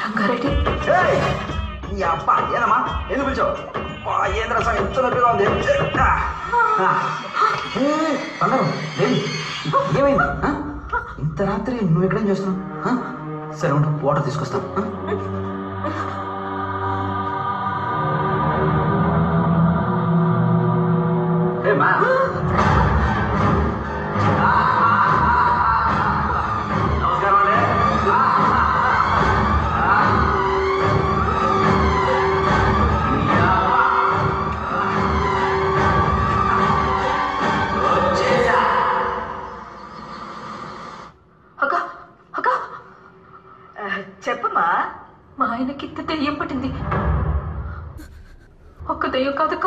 రంగారెడ్డి? ఈ అప్ప ఏనమ్మా, ఎందుకు పిలిచావు? ఏం రసం ఎంత నొప్పిగా ఉంది. బంగారం, ఏమైంది? ఇంత రాత్రి నువ్వు ఎక్కడేం చేస్తున్నావు? సరే ఉండు, వాటర్ తీసుకొస్తాను. నమస్కారం అండి. చెప్పమ్మా. మా ఆయనకి దెయ్యం పట్టింది. ఒక్క దెయ్యం కాదక్క,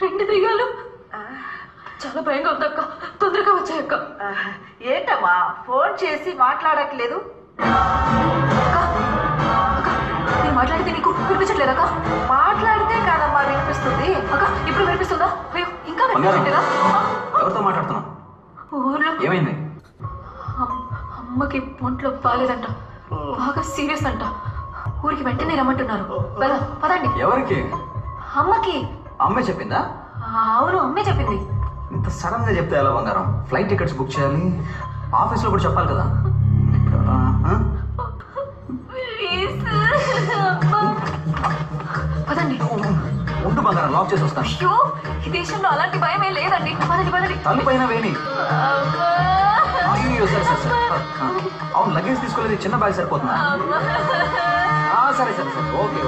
2 దెయ్యాలు. చాలా భయంగా ఉందక్క, తొందరగా వచ్చాయక్క. ఏంటమ్మా ఫోన్ చేసి మాట్లాడట్లేదు? నేను మాట్లాడితే నీకు వినిపించట్లేదక్క? మాట్లాడితే కాదమ్మా వినిపిస్తుంది. అక్క ఇప్పుడు వినిపిస్తుందా? అయ్యో ఇంకా వినిపించట్లేదా? ఎవరితో మాట్లాడుతున్నావు? ఊర్లో ఏమైంది? అమ్మకి ఒంట్లో బాగాలేదంట, బాగా సీరియస్ అంట. ఊరికి వెంటనే రమ్మంటున్నారు. పదండి. ఎవరికి? అమ్మకి. అమ్మే చెప్పిందా? అవును, అమ్మే చెప్పింది. ఇంత సడన్ గా చెప్తే ఎలా బంగారం? ఫ్లైట్ టికెట్స్ బుక్ చేయాలి, ఆఫీస్ లో కూడా చెప్పాలి కదా. పదండి. ఉండు బంగారం, లాక్ చేసి వస్తాను. అయ్యో, ఈ దేశంలో అలాంటి భయమే లేదండి. పదండి. తలుపైన వేణి. అయ్యో సరే. అవును, లగేజ్ తీసుకోలేదు, చిన్న బ్యాగ్ సరిపోతుందా? సరే. ఓకే.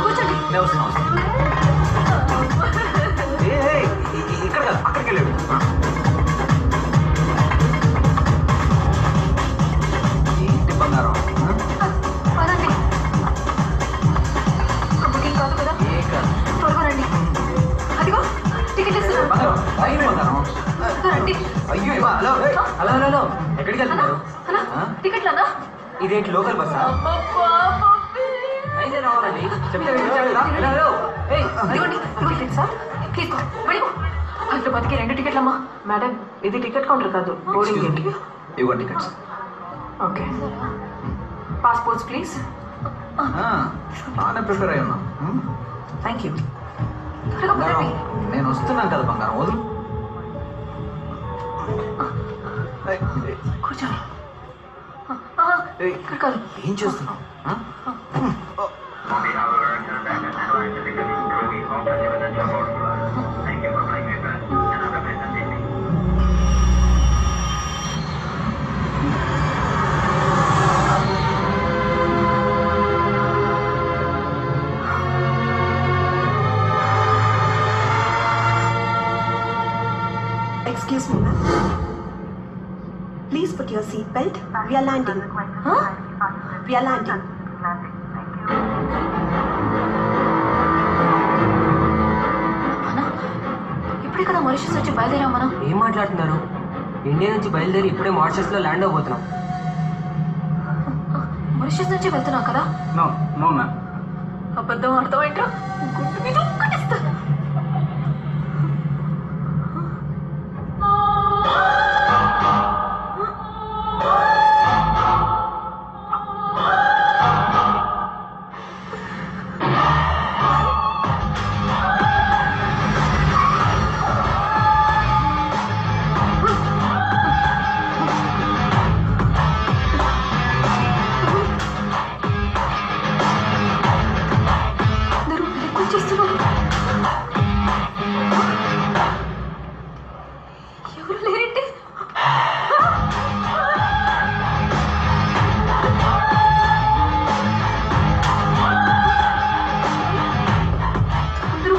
కూర్చోండి. నేను వస్తున్నాను. ఇక్కడ కదా, అక్కడికి వెళ్ళాడు. ఏంటి బంగారం? పదండి. అమ్మకి కాదు కదా? ఏ కాదు. త్వరగా రండి. అదిగో టికెట్ ఇస్తున్నాను. బంగారం రండి. అయ్యో హలో, ఎక్కడికి వెళ్తున్నారు? టికెట్లు అన్నా? ఇదేంటి లోకల్ బస్సా? రావాలండి. హైదరాబాద్కి 2 టికెట్లమ్మా. మేడం, ఇది టికెట్ కౌంటర్ కాదు, బోర్డింగ్ గేట్. ఇవ్వండి టికెట్స్. ఓకే. Passports please. బాగానే ప్రిపేర్ అయి ఉన్నా. Thank you. నేను వస్తున్నాను కదా బంగారం, వదులు. కూర్చోండి. ఏం చేస్తున్నావు? Excuse me, ma'am. Please put your seat belt. We are landing. Huh? We are landing. ఇప్పుడే కదా మారిషస్ వచ్చి బయలుదేరాం మనం. ఏం మాట్లాడుతున్నారు? ఇండియా నుంచి బయలుదేరి ఇప్పుడే మారిషస్ లో ల్యాండ్ అవబోతున్నాం. మారిషస్ నుంచి వెళ్తున్నాం కదా? No ma'am. అబద్ధం అర్థమైంటా? గుండు మీద ఒక్కటిస్తా. ఎవరు లేరండి? అందరూ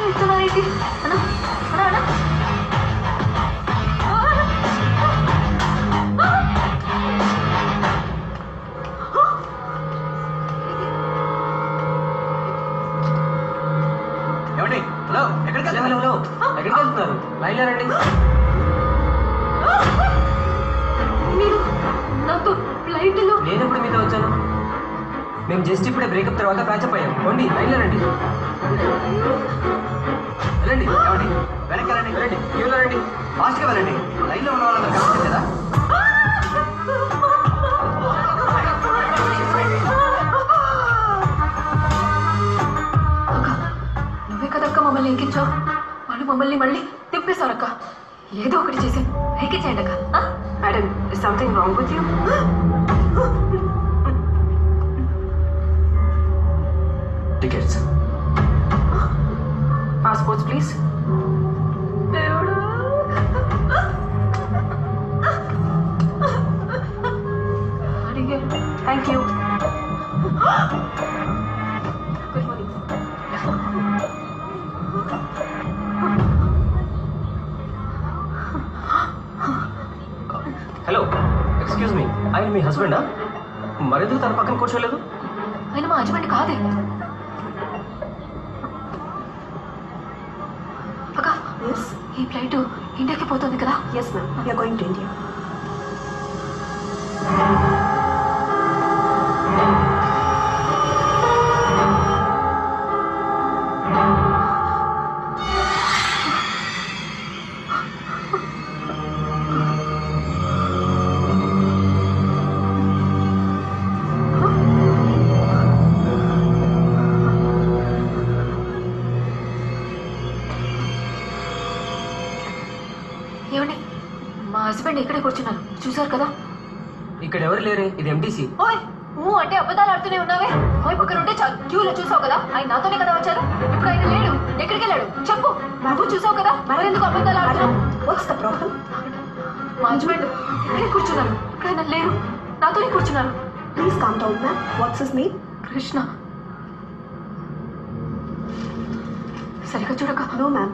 వెళ్తున్నారేంటి? అన్నా ఏమండి? హలో, ఎక్కడికి వెళ్తున్నారు? లైన్లో రండి. మీరు నాతో ఫ్లైట్లో? నేను ఇప్పుడు మీతో వచ్చాను. మేము జస్ట్ ఇప్పుడే బ్రేకప్ తర్వాత ప్యాచప్ అయ్యాం. రండి, లైన్లో రండి. వెళ్ళండి. ఏమండి? వెనక్కి వెళ్ళండి. క్యూలో రండి. ఫాస్ట్గా వెళ్ళండి. లైన్లో ఉన్న వాళ్ళందరూ కనపడలేదు కదా? నువ్వే కదక్క మమ్మల్ని ఎక్కించావు. వాళ్ళు మమ్మల్ని మళ్ళీ తిప్పేశారక్క. ఏదో ఒకటి చేసి ఎక్కించేయండి అక్క. Madam, is something wrong with you? Tickets. Passports please. దేవుడు, అడిగారు. Thank you. Good morning. Hello, excuse me, ఆయన మీ హస్బెండా? మరెందుకు తన పక్కన కూర్చోలేదు? ఆయన మా హస్బెండ్ కాదే. అక్క, ఈ ఫ్లైట్ ఇండియాకి పోతుంది కదా? Yes ma'am, we are going to India. ఏమండి, మా హస్బెండ్ ఇక్కడే కూర్చున్నారు, చూసారు కదా? ఇక్కడ ఎవరు లేరే, ఇది ఎంటీసీ. ఓయ్ అంటే అబద్ధాలు ఆడుతూనే ఉన్నావే. ఓయ్ పక్కన ఉంటే క్యూలో చూసావు కదా, ఆయన నాతోనే కదా వచ్చారు. ఇప్పుడు ఆయన లేడు, ఎక్కడికి వెళ్ళాడు చెప్పు. నువ్వు చూసావు కదా, మరి ఎందుకు అబద్ధాలు ఆడుతున్నావు? What's the problem? మా హస్బెండ్ ఇక్కడే కూర్చున్నారు, ఇప్పుడు ఆయన లేరు, నాతోనే కూర్చున్నారు. Please calm down ma'am. What's his name? Krishna. సరిగ్గా చూడక. No ma'am,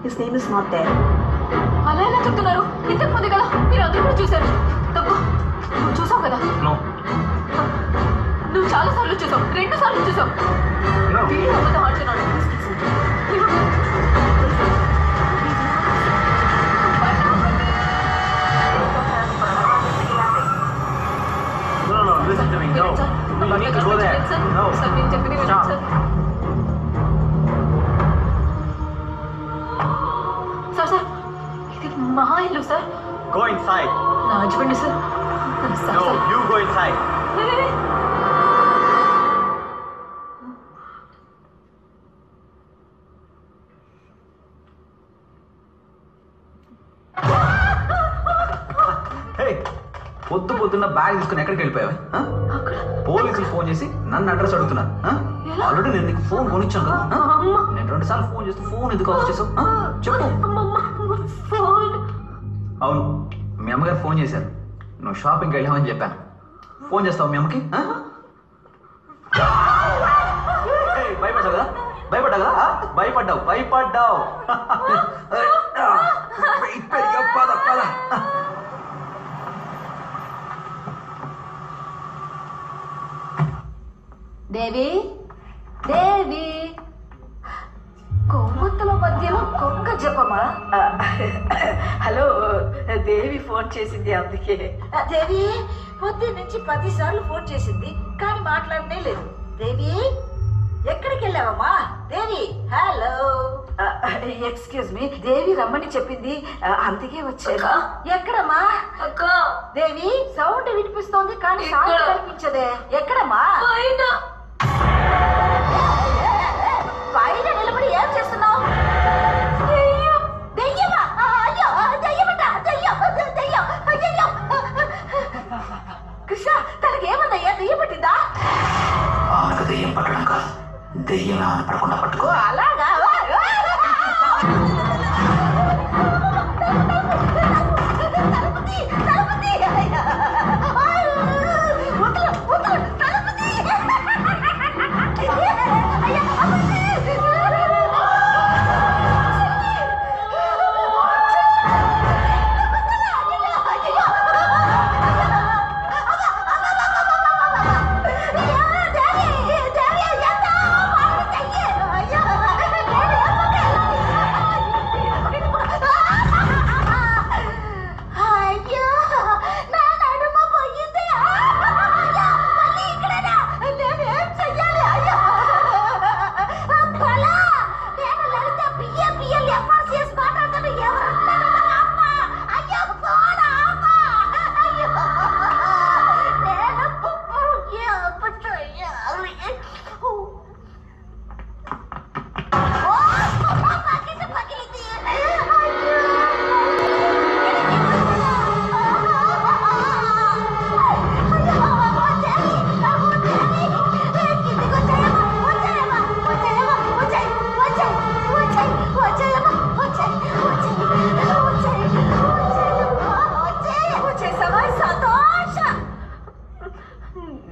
his name is not there. అలా ఎలా చెప్తున్నారు? ఇంతకు ముందు కదా మీరు అందరూ కూడా చూశారు. తప్పు, నువ్వు చూసావు కదా? నువ్వు చాలా సార్లు చూసావు, 2 సార్లు చూసావు. వీడు అబద్ధం ఆడుతున్నాడు. సార్ నేను చెప్పింది వినండి సార్. సార్ సార్ ఇది మా ఇల్లు సార్. Go inside. నా husband sir. No, you go inside. పొద్దు పొద్దున్న బ్యాగ్ తీసుకుని ఎక్కడికి వెళ్ళిపోయావా? పోలీసులు ఫోన్ చేసి నన్ను అడ్రస్ అడుగుతున్నారు. ఆల్రెడీ నేను నీకు ఫోన్ కొనిచ్చాను కదా. నేను 2 సార్లు ఫోన్ చేస్తే ఫోన్ ఎందుకు ఆఫ్ చేసావు చెప్పు. అవును, మీ అమ్మగారు ఫోన్ చేశారు, నువ్వు షాపింగ్కి వెళ్ళామని చెప్పాను. ఫోన్ చేస్తావు మీ అమ్మకి? భయపడ్డావు కదా, భయపడ్డావు కదా, భయపడ్డావు భయపడ్డావు. పద పద. దేవి, దేవి, కొవ్వొత్తుల మధ్యలో కుక్క చెప్పమా? హలో, దేవి ఫోన్ చేసింది, అందుకే. దేవి పొద్దు నుంచి 10 సార్లు ఫోన్ చేసింది కానీ మాట్లాడనే లేదు. దేవి ఎక్కడికి వెళ్ళావమ్మా? దేవి, హలో. ఎక్స్క్యూజ్ మీ, దేవి రమ్మని చెప్పింది, అందుకే వచ్చాను. ఎక్కడమ్మా? దేవి సౌండ్ వినిపిస్తోంది కానీ సౌండ్ కనిపించదే. ఎక్కడమ్మా? బయట నిలబడి ఏం చేస్తున్నావు? దెయ్యమా? అయ్యో దెయ్యమట, దెయ్యం దెయ్యం అయ్యో. కృష్ణ, తనకి ఏమన్నయ్యా? దెయ్యం పట్టిందా? దెయ్యం పట్టడం కాదు, దెయ్యం పడకుండా పట్టుకో. అలాగా?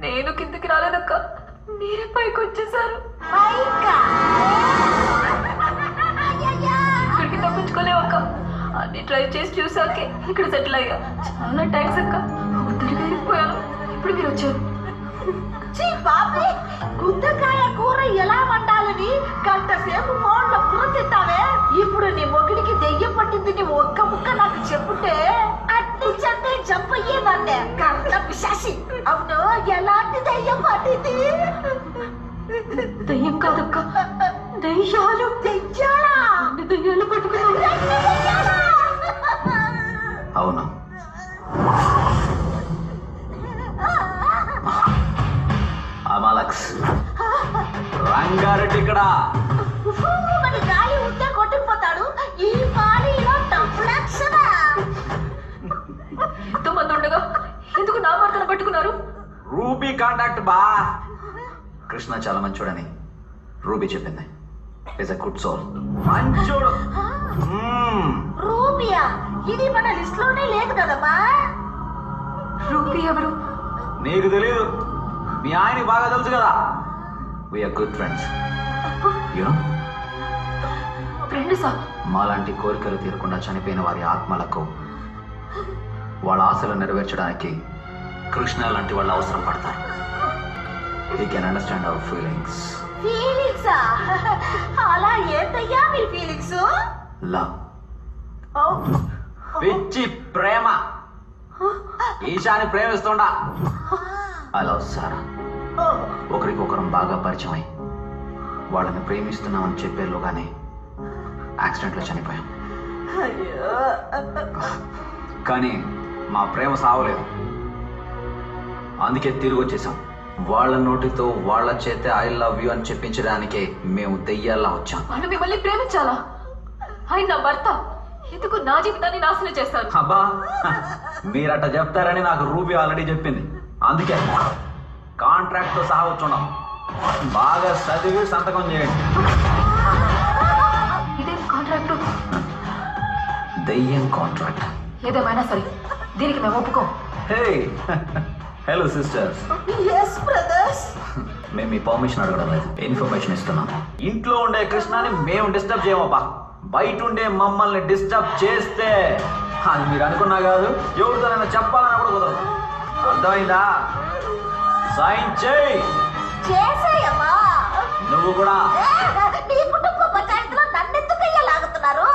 నేను కిందకి రాలేదక్క, మీరే పైకి వచ్చేసారు. ఇక్కడికి తప్పించుకోలేవక్క, అన్ని ట్రై చేసి చూసాకే ఇక్కడ సెటిల్ అయ్యా. చాలా థ్యాంక్స్ అక్క. వెళ్ళిపోయాను. ఇప్పుడు మీరు వచ్చారు. బాబీ, గుత్తకాయ కూర ఎలా వండాలని గంట సేపు ఫోన్లో కూర తింటావే. ఇప్పుడు నీ మొగిడికి దెయ్యం పట్టింది నీ ఒక్క ముక్క నాకు చెప్పుంటే అట్టి చెంటే జంపయ్యేదాన్నే. గంట పిశాసి. అవును, ఎలాంటి దెయ్యం పట్టింది? దెయ్యం కాదక్క, దెయ్యాలు. దెయ్యాలా? దెయ్యాలు పట్టుకున్నాను. అవును, అమాలక్స్. రంగారెడ్డి ఇక్కడ. మరి గాలి ఉంటే కొట్టుకుపోతాడు. ఈ పాలీలో టఫ్లక్షనా? ఎంతమంది ఉండగా ఎందుకు నా భర్తను పట్టుకున్నారు? రూబీ కాంటాక్ట్ బా. కృష్ణ చాలా మంచోడని రూబీ చెప్పింది. Is a good soul. మంచోడు. రూబియా? ఇది మన లిస్ట్ లోనే లేదు కదమ్మా. రూబీ ఎవరు? నీకు తెలియదు, మీ ఆయనకి బాగా తెలుసు కదా. We are good friends. యూనో, ఫ్రెండ్సా? మాలాంటి కోరికలు తీరకుండా చనిపోయిన వారి ఆత్మలకు వాళ్ళ ఆశలు నెరవేర్చడానికి కృష్ణ లాంటి వాళ్ళు అవసరం పడతారు. You can understand our feelings. ఫీలింగ్సా? అలా ఏంటయ్యా మీ ఫీలింగ్స్? లవ్, పిచ్చి ప్రేమ. ఈశాని ప్రేమిస్తుండా. I love Sara. ఒకరికొకరం బాగా పరిచయం అయి వాళ్ళని ప్రేమిస్తున్నామని చెప్పేలోగానే యాక్సిడెంట్లో చనిపోయాం. కానీ మా ప్రేమ సావలేదు. అందుకే తిరిగి వచ్చేసాం. వాళ్ళ నోటితో వాళ్ళ చేతే ఐ లవ్ యూ అని చెప్పించడానికే మేము దెయ్యాల్లా వచ్చాం. వాళ్ళు మిమ్మల్ని ప్రేమించాలా? ఆయన నా భర్త, ఎందుకు నా జీవితాన్ని నాశనం చేస్తారు? అబ్బా, మీరట చెప్తారని నాకు రూబీ ఆల్రెడీ చెప్పింది. అందుకే కాంట్రాక్ట్ తో సహా వచ్చున్నాం. బాగా చదివి సంతకం చేయండి. ఇదేం కాంట్రాక్ట్? దెయ్యం కాంట్రాక్ట్. ఏదేమైనా సరే దీనికి మేము ఒప్పుకోం. హే, హలో సిస్టర్స్. yes brothers. మేము మీ పర్మిషన్ అడగడం లేదు, ఇన్ఫర్మేషన్ ఇస్తున్నాం. ఇంట్లో ఉండే కృష్ణని మేము డిస్టర్బ్ చేయమబ్బా. బయట ఉండే మమ్మల్ని డిస్టర్బ్ చేస్తే అది మీరు అనుకున్నా కాదు, ఎవరితోనైనా చెప్పాలని కూడా కుదరదు. అర్థమైందా? సైన్ చేయి. చేసేయమ్మా. నువ్వు కూడా. మీ కుటుంబ పంచాయతీలో నన్నెందుకయ్యా లాగుతున్నారు?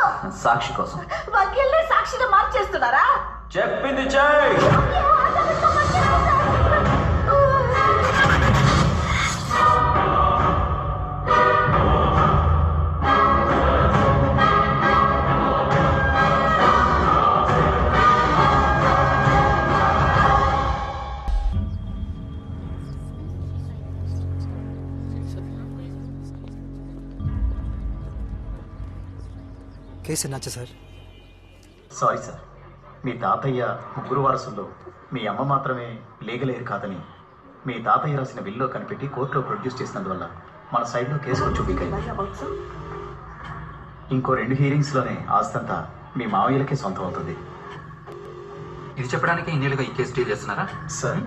సాక్షి కోసం. వకీల్ని సాక్షిగా మార్చేస్తున్నారా? చెప్పింది చేయి. కేసు నచ్చ సార్. సారీ సార్, మీ తాతయ్య ముగ్గురు వారసుల్లో మీ అమ్మ మాత్రమే లీగల్ ఎయిర్ కాదని మీ తాతయ్య రాసిన బిల్లో కనిపెట్టి కోర్టులో ప్రొడ్యూస్ చేసినందువల్ల మన సైడ్లో కేసు కొంచెం వీక్ అయింది. ఇంకో 2 హీరింగ్స్లోనే ఆస్తంతా మీ మావయ్యలకే సొంతం అవుతుంది. ఇది చెప్పడానికి ఇన్నేళ్ళుగా ఈ కేసు డీల్ చేస్తున్నారా? Sir,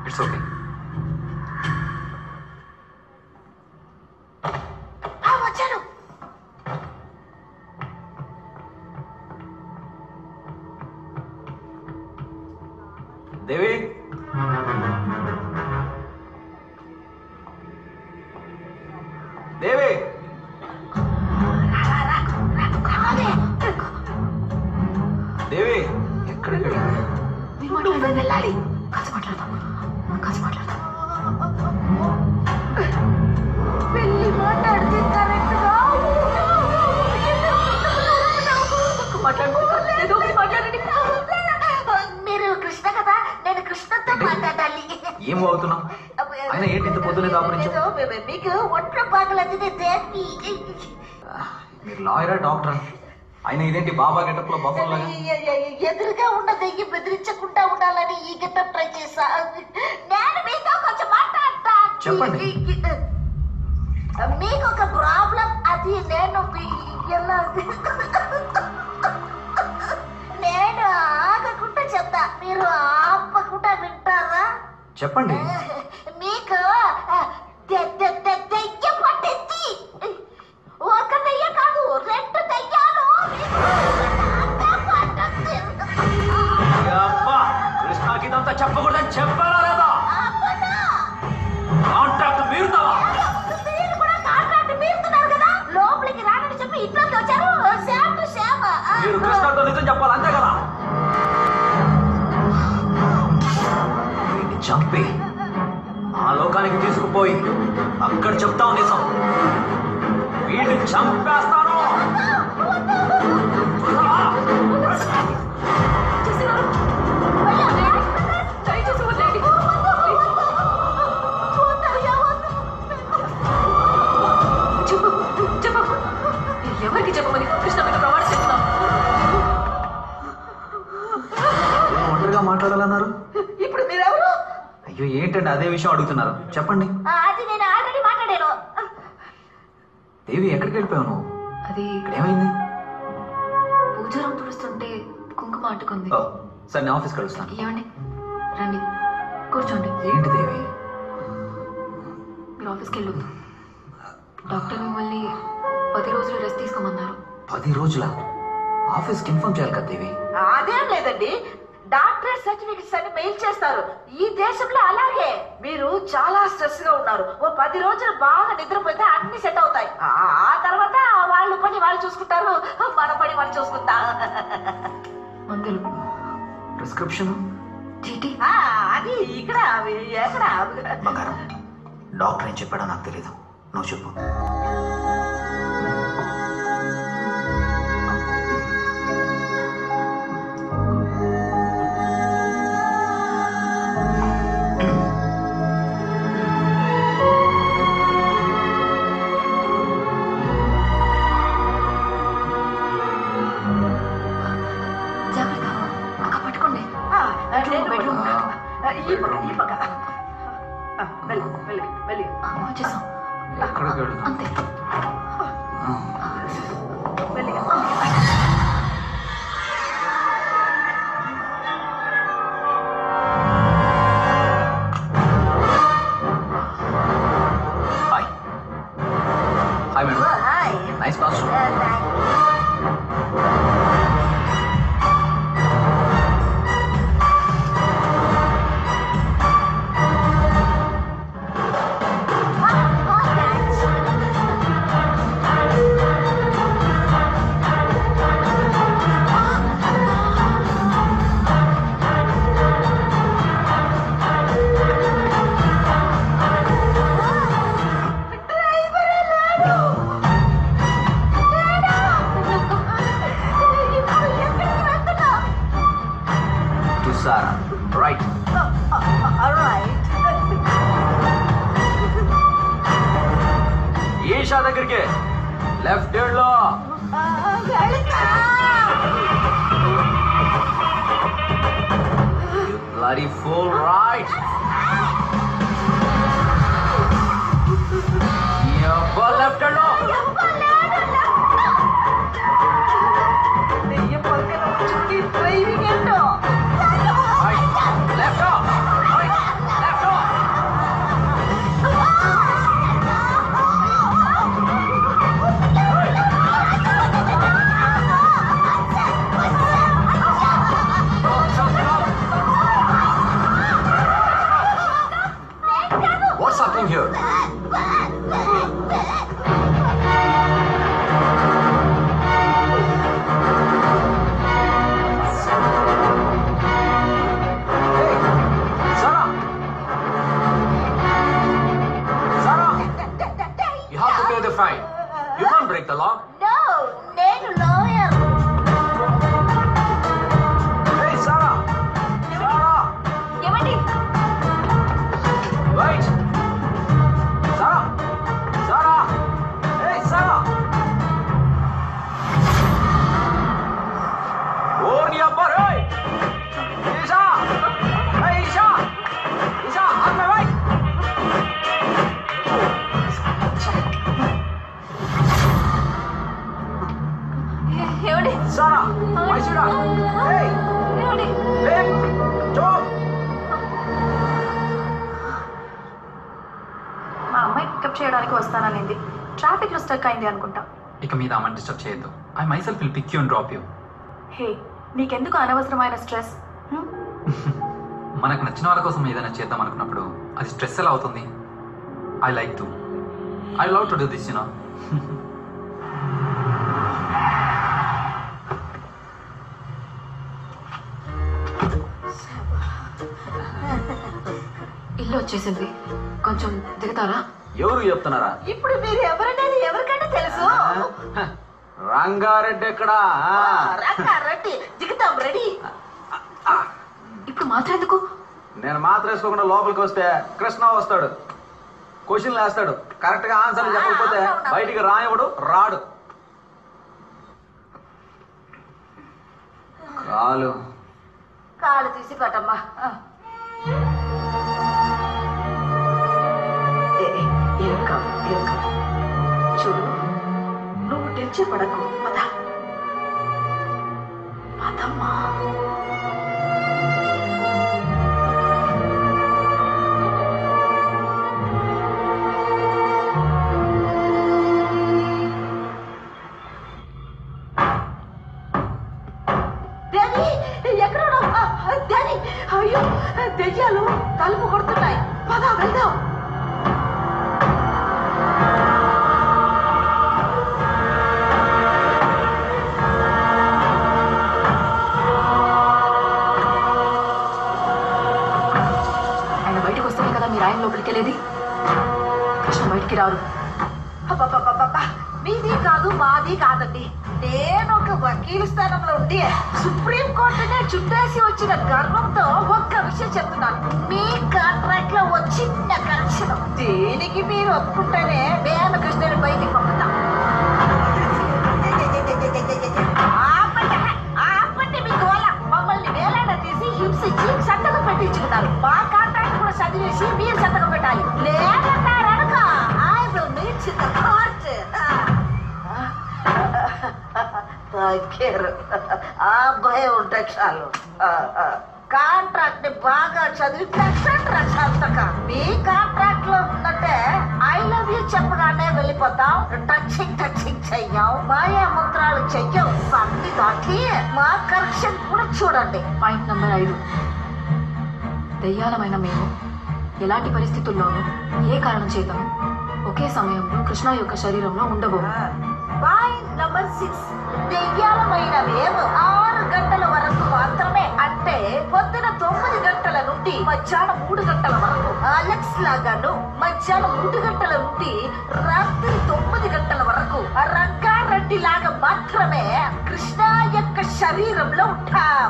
it's okay. వచ్చాను. దేవి, దేవి, దేవి, ఎక్కడికి వెళ్ళాలి. కాసి మాట్లాడదాం. వెళ్ళి మాట్లాడితే కరెక్ట్గా మీరు కృష్ణ కదా, నేను కృష్ణతో మాట్లాడాలి. ఏం అవుతున్నావు? ఆయన ఏంటి ఇంత పొద్దునే దాపురించావు? మీకు ఒంట్లో బాగలేదు. మీరు లాయరా డాక్టరా? ఆయన ఇదేంటి బాబా గెటప్ లో బఫర్ లాగా? ఎదురుగా ఉన్న దెయ్యం బెదిరించకుండా ఉండాలని ఈ గెటప్ ట్రై చేశా. నేను మీతో కొంచెం మాట్లాడతా. చెప్పండి. మీకు ఒక ప్రాబ్లం, అది నేను నేను ఆగకుండా చెప్తా, మీరు ఆపకుండా వింటారా? చెప్పండి. మీకు దెయ్యం పట్టింది. ఒక దెయ్యం కాదు, 2 దెయ్యాలు. చెప్పకూడదని చెప్పాలా లేదా? కాంట్రాక్ట్ మీరుతావా? లోపలికి రానని చెప్పి ఇంట్లోకి వచ్చారు. మీరు కృష్ణతో నిజం చెప్పాలి, అంతే కదా? వీడిని చంపి ఆ లోకానికి తీసుకుపోయి అక్కడ చెప్తావు నిజం. వీడిని చంపేస్తాను. ఎవరికి చెప్పమని కృష్ణ మీద ప్రమాణం చేస్తున్నాం? ఒంటరిగా మాట్లాడాలన్నారు. ఇప్పుడు మీరెవరు? అయ్యో ఏంటండి అదే విషయం అడుగుతున్నారు, చెప్పండి. అది నేను ఆల్రెడీ మాట్లాడాను. దేవి ఎక్కడికి వెళ్ళిపోయావు నువ్వు? అది ఏమైంది? పూజారం తుడుస్తుంటే కుంకుమ అంటుకుంది. సరే నేను ఆఫీస్కి కలుస్తాను. ఏమండి రండి కూర్చోండి. ఏంటి దేవి? మీరు ఆఫీస్కి వెళ్ళొద్దు. డాక్టర్ మిమ్మల్ని 10 రోజులు రెస్ట్ తీసుకోమన్నారు. 10 రోజుల? ఆఫీస్కి ఇన్ఫార్మ్ చేయాలి కదా దేవి. అదేం లేదండి, డాక్టరేట్ సర్టిఫికెట్స్ అని మెయిల్ చేస్తారు. ఈ దేశంలో అలాగే. మీరు చాలా స్ట్రెస్ గా ఉన్నారు. ఓ 10 రోజులు బాగా నిద్రపోతే అన్ని సెట్ అవుతాయి. ఆ తర్వాత వాళ్ళు పని వాళ్ళు చూసుకుంటారు, మన పని వాళ్ళు చూసుకుంటాం. మందులు, ప్రిస్క్రిప్షన్, చీటీ అది ఇక్కడ ఎక్కడ? బంగారం, డాక్టర్ ఏం చెప్పాడో నాకు తెలీదు, నువ్వు చెప్పు. వచ్చేసాం. ఎక్కడికి వెళ్తాం? అంతే. Hi madam. Nice costume. Right. Isha దగ్గరికి లెఫ్ట్ హ్యాండ్ లో. You bloody fool, right? Left hand లో. డ్రైవింగ్ ఏంటో left left. What's happening here? Fine. You can't break the law. No, నేను lawyer. Hey, Sarah. Sarah. ఏమండి? Wait. Sarah. Sarah. Hey, Sarah. Warni upper, hey. Isha. Hey, Isha. Isha, on my right. ఏమండి? Sarah, why should I? Hey, ఏమండి? hey, stop. మా అమ్మాయి పికప్ చేయడానికి వస్తాననింది. ట్రాఫిక్ లో స్టక్ అయింది అనుకుంటా. ఇక మీద అమ్మని డిస్టర్బ్ చేయొద్దు. I myself will pick you and drop you. Hey, నీకెందుకు అనవసరమైన స్ట్రెస్? మనకు నచ్చిన వాళ్ళ కోసం ఏదైనా చేద్దాం అనుకున్నప్పుడు అది స్ట్రెస్ ఎలా అవుతుంది? I love to do this you know. ఇల్లు వచ్చేసింది, కొంచెం దిగుతారా? ఎవరు చెప్తున్నారా? ఇప్పుడు మీరు ఎవరనేది ఎవరికంటే తెలుసు. రంగారెడ్డి ఎక్కడా? రంగారెడ్డి దిగుతాం, రెడీ. ఇప్పుడు మాత్రం ఎందుకు? నేను మాత్రం వేసుకోకుండా లోపలికి వస్తే కృష్ణ వస్తాడు, క్వశ్చన్లు వేస్తాడు. కరెక్ట్ గా ఆన్సర్ చెప్పకపోతే బయటికి రాయవడు, రాడు. కాలు తీసి పట్టమ్మా. ఏం కాదు. చూడు, నువ్వు టెన్షన్ పడకు. పదమ్మా. అయ్యో, దెయ్యాలు తలుపు కొడుతున్నాయి. పద వెళ్దాం. ఆయన బయటకు వస్తేనే కదా మీరు ఆయన లోపలికి వెళ్ళేది. కృష్ణ బయటికి రారు. మీది కాదు, మాది కాదండి. నేను ఒక వకీలు స్థానంలో ఉండి సుప్రీం కోర్టునే చుట్టేసి వచ్చిన గర్వంతో ఒక్క విషయం చెప్తున్నాను. మీ కాంట్రాక్ట్ లో వచ్చిన కరెక్షన్ దేనికి మీరు ఒప్పుకుంటేనే మేము కృష్ణని బయటికి పంపుతాం. ఆపండి మీకు వల్ల మమ్మల్ని వేలాడ తీసి హింసించి సంతకం పెట్టించుకున్నారు. మా కాంట్రాక్ట్ కూడా చదివేసి మీరు సంతకం పెట్టాలి. లేదన్నారనుక I will meet in the court. ఆ భయం ఉంటే చాలు. కాంట్రాక్ట్ ని బాగా చదివి సంతక. మీ కాంట్రాక్ట్ లో ఉన్నట్టే ఐ లవ్ యూ చెప్పగానే వెళ్ళిపోతాం. టచింగ్ చెయ్యం, మాయా మంత్రాలు చెయ్యం. సంధి దాటి మా కరెక్షన్ కూడా చూడండి. Point number 5. దయ్యాలమైన మేము ఎలాంటి పరిస్థితుల్లోనూ ఏ కారణం చేతను ఒకే సమయంలో కృష్ణ యొక్క శరీరంలో ఉండబోము. Point number 6. దెయ్యాలమైన మేము 6 గంటల వరకు మాత్రమే, అంటే పొద్దున 9 గంటల నుండి మధ్యాహ్నం 3 గంటల వరకు, అలెక్స్ లాగాను మధ్యాహ్నం 3 గంటల నుండి రాత్రి 9 గంటల వరకు రంగారెడ్డి లాగా మాత్రమే కృష్ణ యొక్క శరీరంలో ఉంటాం.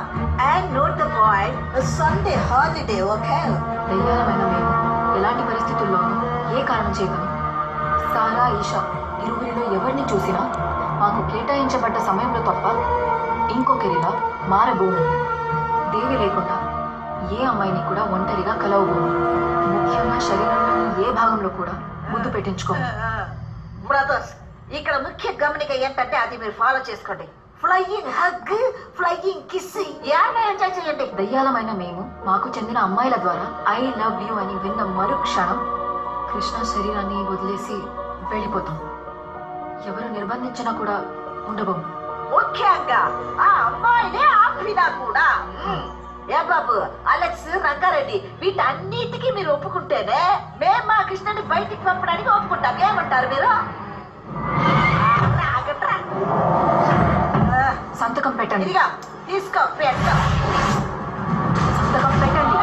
And note the point, Sunday holiday. Okay. దయ్యాలమైన మేము ఎలాంటి పరిస్థితుల్లోనూ ఏ కారణం చేతను సారా, ఈషా ఇరువురిలో ఎవరిని చూసినా మాకు కేటాయించబడ్డ సమయంలో తప్ప ఇంకొకరిలా మారబోము. దేవి లేకుండా ఏ అమ్మాయిని కూడా ఒంటరిగా కలవబోము. ముఖ్యంగా శరీరంలోని ఏ భాగంలో కూడా ముద్దు పెట్టించుకోము. బ్రదర్స్, ఇక్కడ ముఖ్య గమనిక ఏంటంటే అది మీరు ఫాలో చేసుకోండి. Flying hug, flying kissing enjoy చేయండి. దయ్యాలమైన మేము మాకు చెందిన అమ్మాయిల ద్వారా ఐ లవ్ యూ అని విన్న మరుక్షణం కృష్ణ శరీరాన్ని వదిలేసి వెళ్ళిపోతాం. ఎవరు నిర్బంధించినా కూడా ఉండబోము. ముఖ్యంగా ఆ అమ్మాయినే ఆపినా కూడా. ఏ బాబు, అలెక్స్, రంగారెడ్డి వీటన్నిటికీ మీరు ఒప్పుకుంటేనే మేము మా కృష్ణని బయటికి పంపడానికి ఒప్పుకుంటాం. ఏమంటారు మీరు? సంతకం పెట్టండి. తీసుకో, పెట్టు. సంతకం పెట్టండి.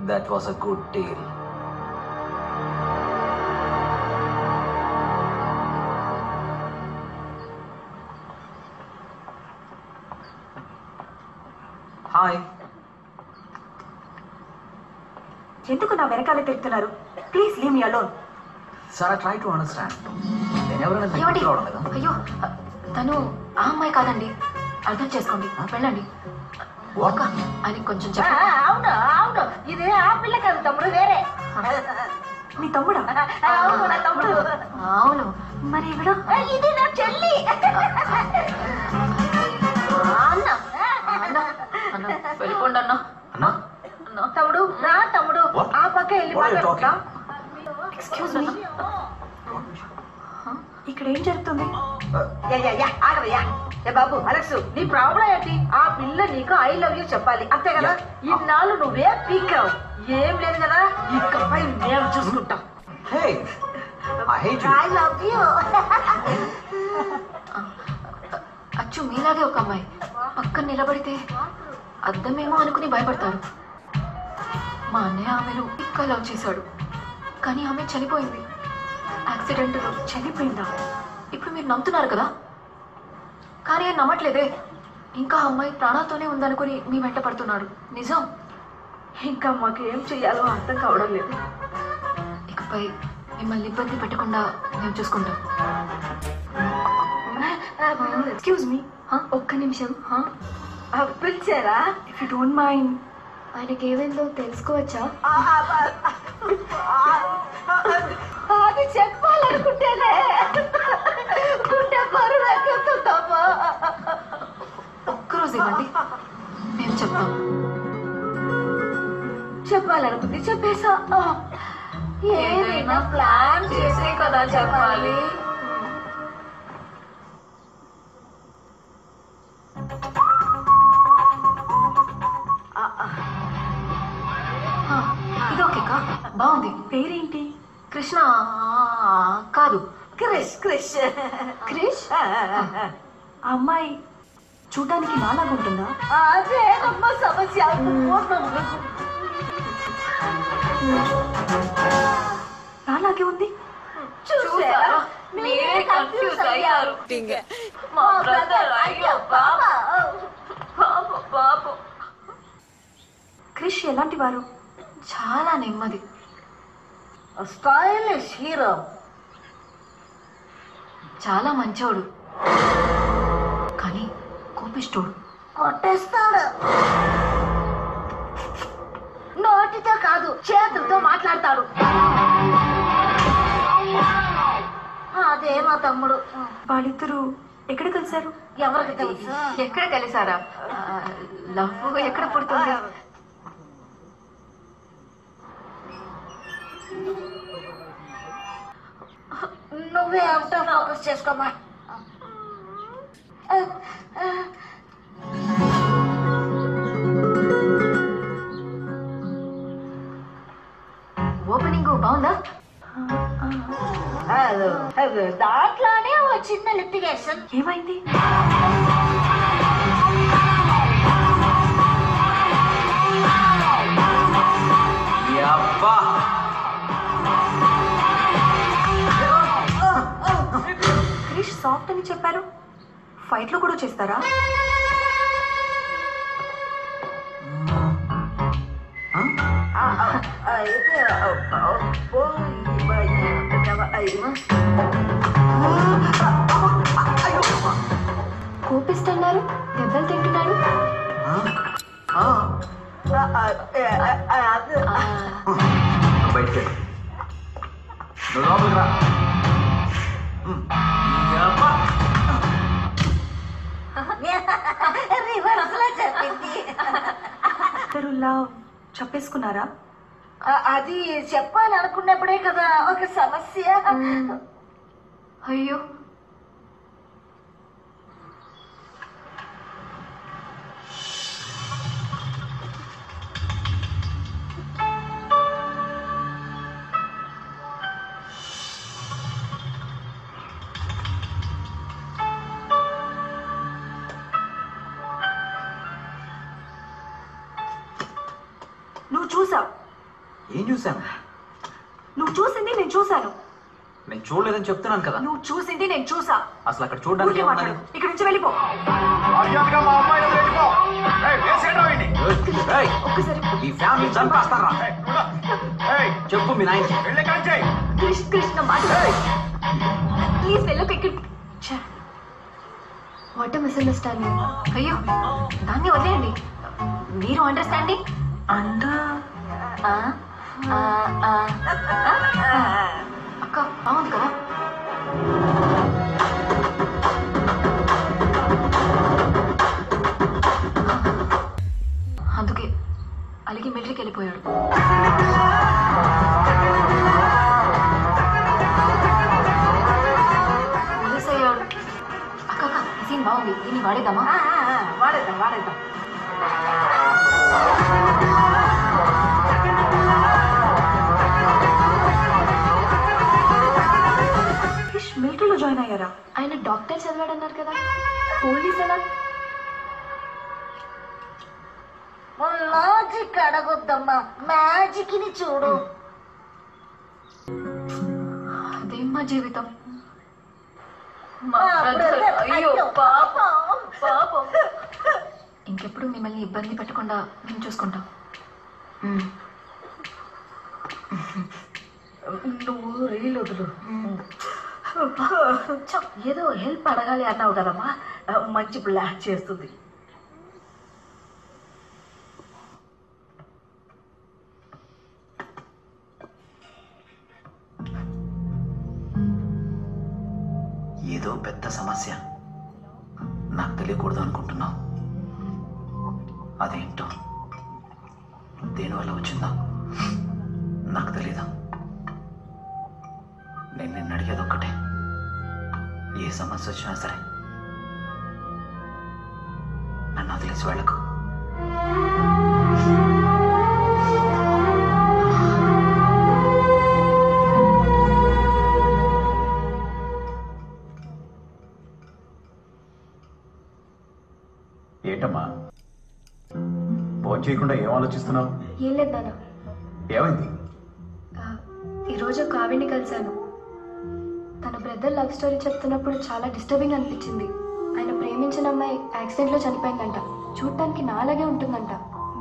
That was a good deal. Hi. ఎందుకు నా వెనకాల తిరుగుతున్నారు? Please leave me alone. Sara, try to understand. నేను ఎవరైనా రావడం లేదా? అయ్యో, తను ఆ అమ్మాయి కాదండి, అర్థం చేసుకోండి. వెళ్ళండి. అని కొంచెం అవును అవును, ఇది ఆ పిల్ల కాదు తమ్ముడు, వేరే. మీ తమ్ముడా? అవును, నా తమ్ముడు. అవును, మరి ఇవిడ ఇది నా చెల్లి. చేసుకుంటాం. ఎక్స్క్యూజ్ మీ, ఇక్కడ ఏం జరుగుతుంది? ఆగవయ్యా. ఏ బాబు అలెక్స్, నీ ప్రాబ్లం ఏంటి? ఆ పిల్ల నీకు ఐ లవ్ యూ చెప్పాలి అంతే కదా. ఇన్నాళ్ళు నువ్వే పీకావు, ఏం లేదు కదా. ఇకపై మేము చూసుకుంటాం. I love you. అచ్చు మీలాగే ఒక అమ్మాయి పక్కన నిలబడితే అద్దమేమో అనుకుని భయపడతారు. మా అన్నయ్య ఆమెను ఇంకా లవ్ చేశాడు, కానీ ఆమె చనిపోయింది. యాక్సిడెంట్లో చనిపోయిందా? ఇప్పుడు మీరు నమ్ముతున్నారు కదా, కానీ ఆయన నమ్మట్లేదే. ఇంకా అమ్మాయి ప్రాణాలతోనే ఉందనుకుని మీ వెంట పడుతున్నాడు. నిజం. ఇంకా మాకు ఏం చెయ్యాలో అర్థం కావడం లేదు. ఇకపై మిమ్మల్ని ఇబ్బంది పెట్టకుండా మేము చూసుకుంటాం. ఎక్స్క్యూజ్ మీ, ఒక్క నిమిషం. పిలిచారా? ఇఫ్ యూ డోంట్ మైండ్, ఆయనకి ఏమైందో తెలుసుకోవచ్చా? అది చెప్పాలనుకుంటేనే గుండె బరువు ఎక్కుతుందమ్మా. ఒక్కరోజు ఇవ్వండి, మేము చెప్తాం. చెప్పాలనుకుంటే చెప్పేసా. ఏదైనా ప్లాన్ చేసే కదా చెప్పాలి. ఇది ఓకేకా? బాగుంది. పేరేంటి? కృష్ణ కాదు, క్రిష్. క్రిష్ క్రిష్? ఆ అమ్మాయి చూడడానికి నాలాగుంటుందా? అదేనమ్మా సమస్య. నాలాగే ఉంది. చూసారా, మీరే కన్ఫ్యూజ్ అయ్యారు. మా బ్రదర్. అయ్యో బాబా, బాబు బాబు. క్రిష్ ఎలాంటి వారు? చాలా నెమ్మది, స్టైలిష్ హీరో. చాలా మంచోడు, కానీ కోపిష్టోడు. కొట్టేస్తాడు. నోటితో కాదు, చేతులతో మాట్లాడతాడు. అదే మా తమ్ముడు. వాళ్ళిద్దరూ ఎక్కడ కలిశారు? ఎవరికి తెలుసు? ఎక్కడ కలిసారా? లవ్ ఎక్కడ పుడుతుంది? నువ్వే అవుతా ఫోకస్ చేసుకోమా. ఓపెనింగ్ బాగుందా? దాంట్లోనే ఓ చిన్న లిటిగేషన్. ఏమైంది? క్రిష్ సాఫ్ట్ అని చెప్పారు, ఫైట్ లో కూడా చేస్తారా? కోపిస్తున్నారు, దెబ్బలు తింటున్నాడు. బయటికి లోపలికి రా. ఇద్దరు లవ్ చెప్పేసుకున్నారా? అది చెప్పాలనుకున్నప్పుడే కదా ఒక సమస్య. అయ్యో, నువ్వు చూసావు. ఏం చూశాను? నువ్వు చూసింది నేను చూశాను. నేను చూడలేదని చెప్తున్నాను కదా. నువ్వు చూసింది నేను చూసా. అసలు అక్కడ చూడడానికి ఏమన్నది? ఇక్కడ నుంచి వెళ్ళిపో. ఈ ఫ్యామిలీ చంపేస్తారా? చెప్పు మీ నాయన. కృష్ణ ప్లీజ్ వెళ్ళకు. ఇక్కడ వాట్ మిస్అండర్స్టాండింగ్. అయ్యో, దాన్ని వదిలేయండి. మీరు అండర్స్టాండింగ్ అక్క అవును కదా. అందుకే అలిగి మిలిటరీకి వెళ్ళిపోయాడు. వాడేద్దాం వాడేద్దాం. మిలిటరీలో జాయిన్ అయ్యారా? ఆయన డాక్టర్ చదివాడన్నారు కదా, పోలీస్ ఎలా? లాజిక్ అడగొద్దమ్మా, మ్యాజిక్ ని చూడు. అదేం మా జీవితం. అయ్యో పాపం పాపం. ఇంకెప్పుడు మిమ్మల్ని ఇబ్బంది పెట్టకుండా మేము చూసుకుంటాం. నువ్వు రీల్ వదులు. ఏదో హెల్ప్ అడగాలి అన్నావు కదమ్మా, మంచి ప్లాన్ చేస్తుంది. ఏదో పెద్ద సమస్య నాకు తెలియకూడదు అనుకుంటున్నావు. అదేంటో దేనివల్ల వచ్చిందో నాకు తెలీదు. నేను నిన్ను అడిగేది ఒక్కటే, ఏ సమస్య వచ్చినా సరే నన్ను వదిలేసి వెళ్ళకు. ఏంటమ్మా ఫోన్ చేయకుండా ఏం ఆలోచిస్తున్నావు? ఏం లేదు నాన్న, ఏమైంది? ఈరోజు కావ్యని కలిశాను. తన బ్రదర్ లవ్ స్టోరీ చెప్తున్నప్పుడు చాలా డిస్టర్బింగ్ అనిపించింది. ఆయన ప్రేమించిన అమ్మాయి యాక్సిడెంట్లో చనిపోయిందంట. చూడటానికి నాలాగే ఉంటుందంట.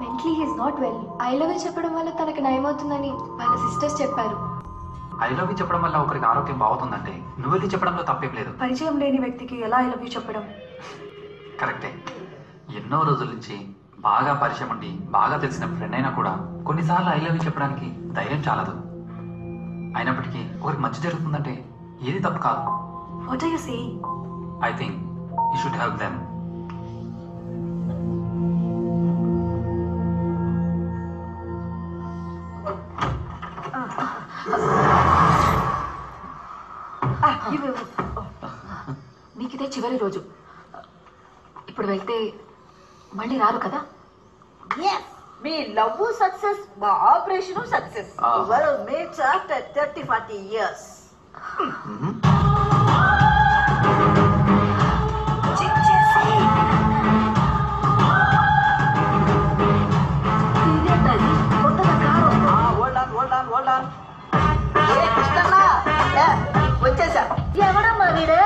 Mentally he's not well. I love you చెప్పడం వల్ల తనకి నయమవుతుందని వాళ్ళ సిస్టర్స్ చెప్పారు. ఐ లవ్ యూ చెప్పడం వల్ల ఒకరికి ఆరోగ్యం బాగుతుందంటే నువ్వు వెళ్ళి చెప్పడంలో తప్పేం లేదు. పరిచయం లేని వ్యక్తికి ఎలా ఐ లవ్ యూ చెప్పడం? కరెక్టే. ఎన్నో రోజుల నుంచి బాగా పరిచయం ఉండి బాగా తెలిసిన ఫ్రెండ్ అయినా కూడా కొన్నిసార్లు ఐ లవ్ యూ చెప్పడానికి ధైర్యం చాలదు. అయినప్పటికీ ఒకరికి మంచి జరుగుతుందంటే ఏది తప్పు కాదు. What are you saying? I think you should help them. మీకు ఇదే చివరి రోజు. ఇప్పుడు వెళ్తే మళ్ళీ రారు కదా? మీ లవ్ సక్సెస్, మా operation success. Mates after 30-40 years. వచ్చేసా. ఎవడమ్మా వీడు?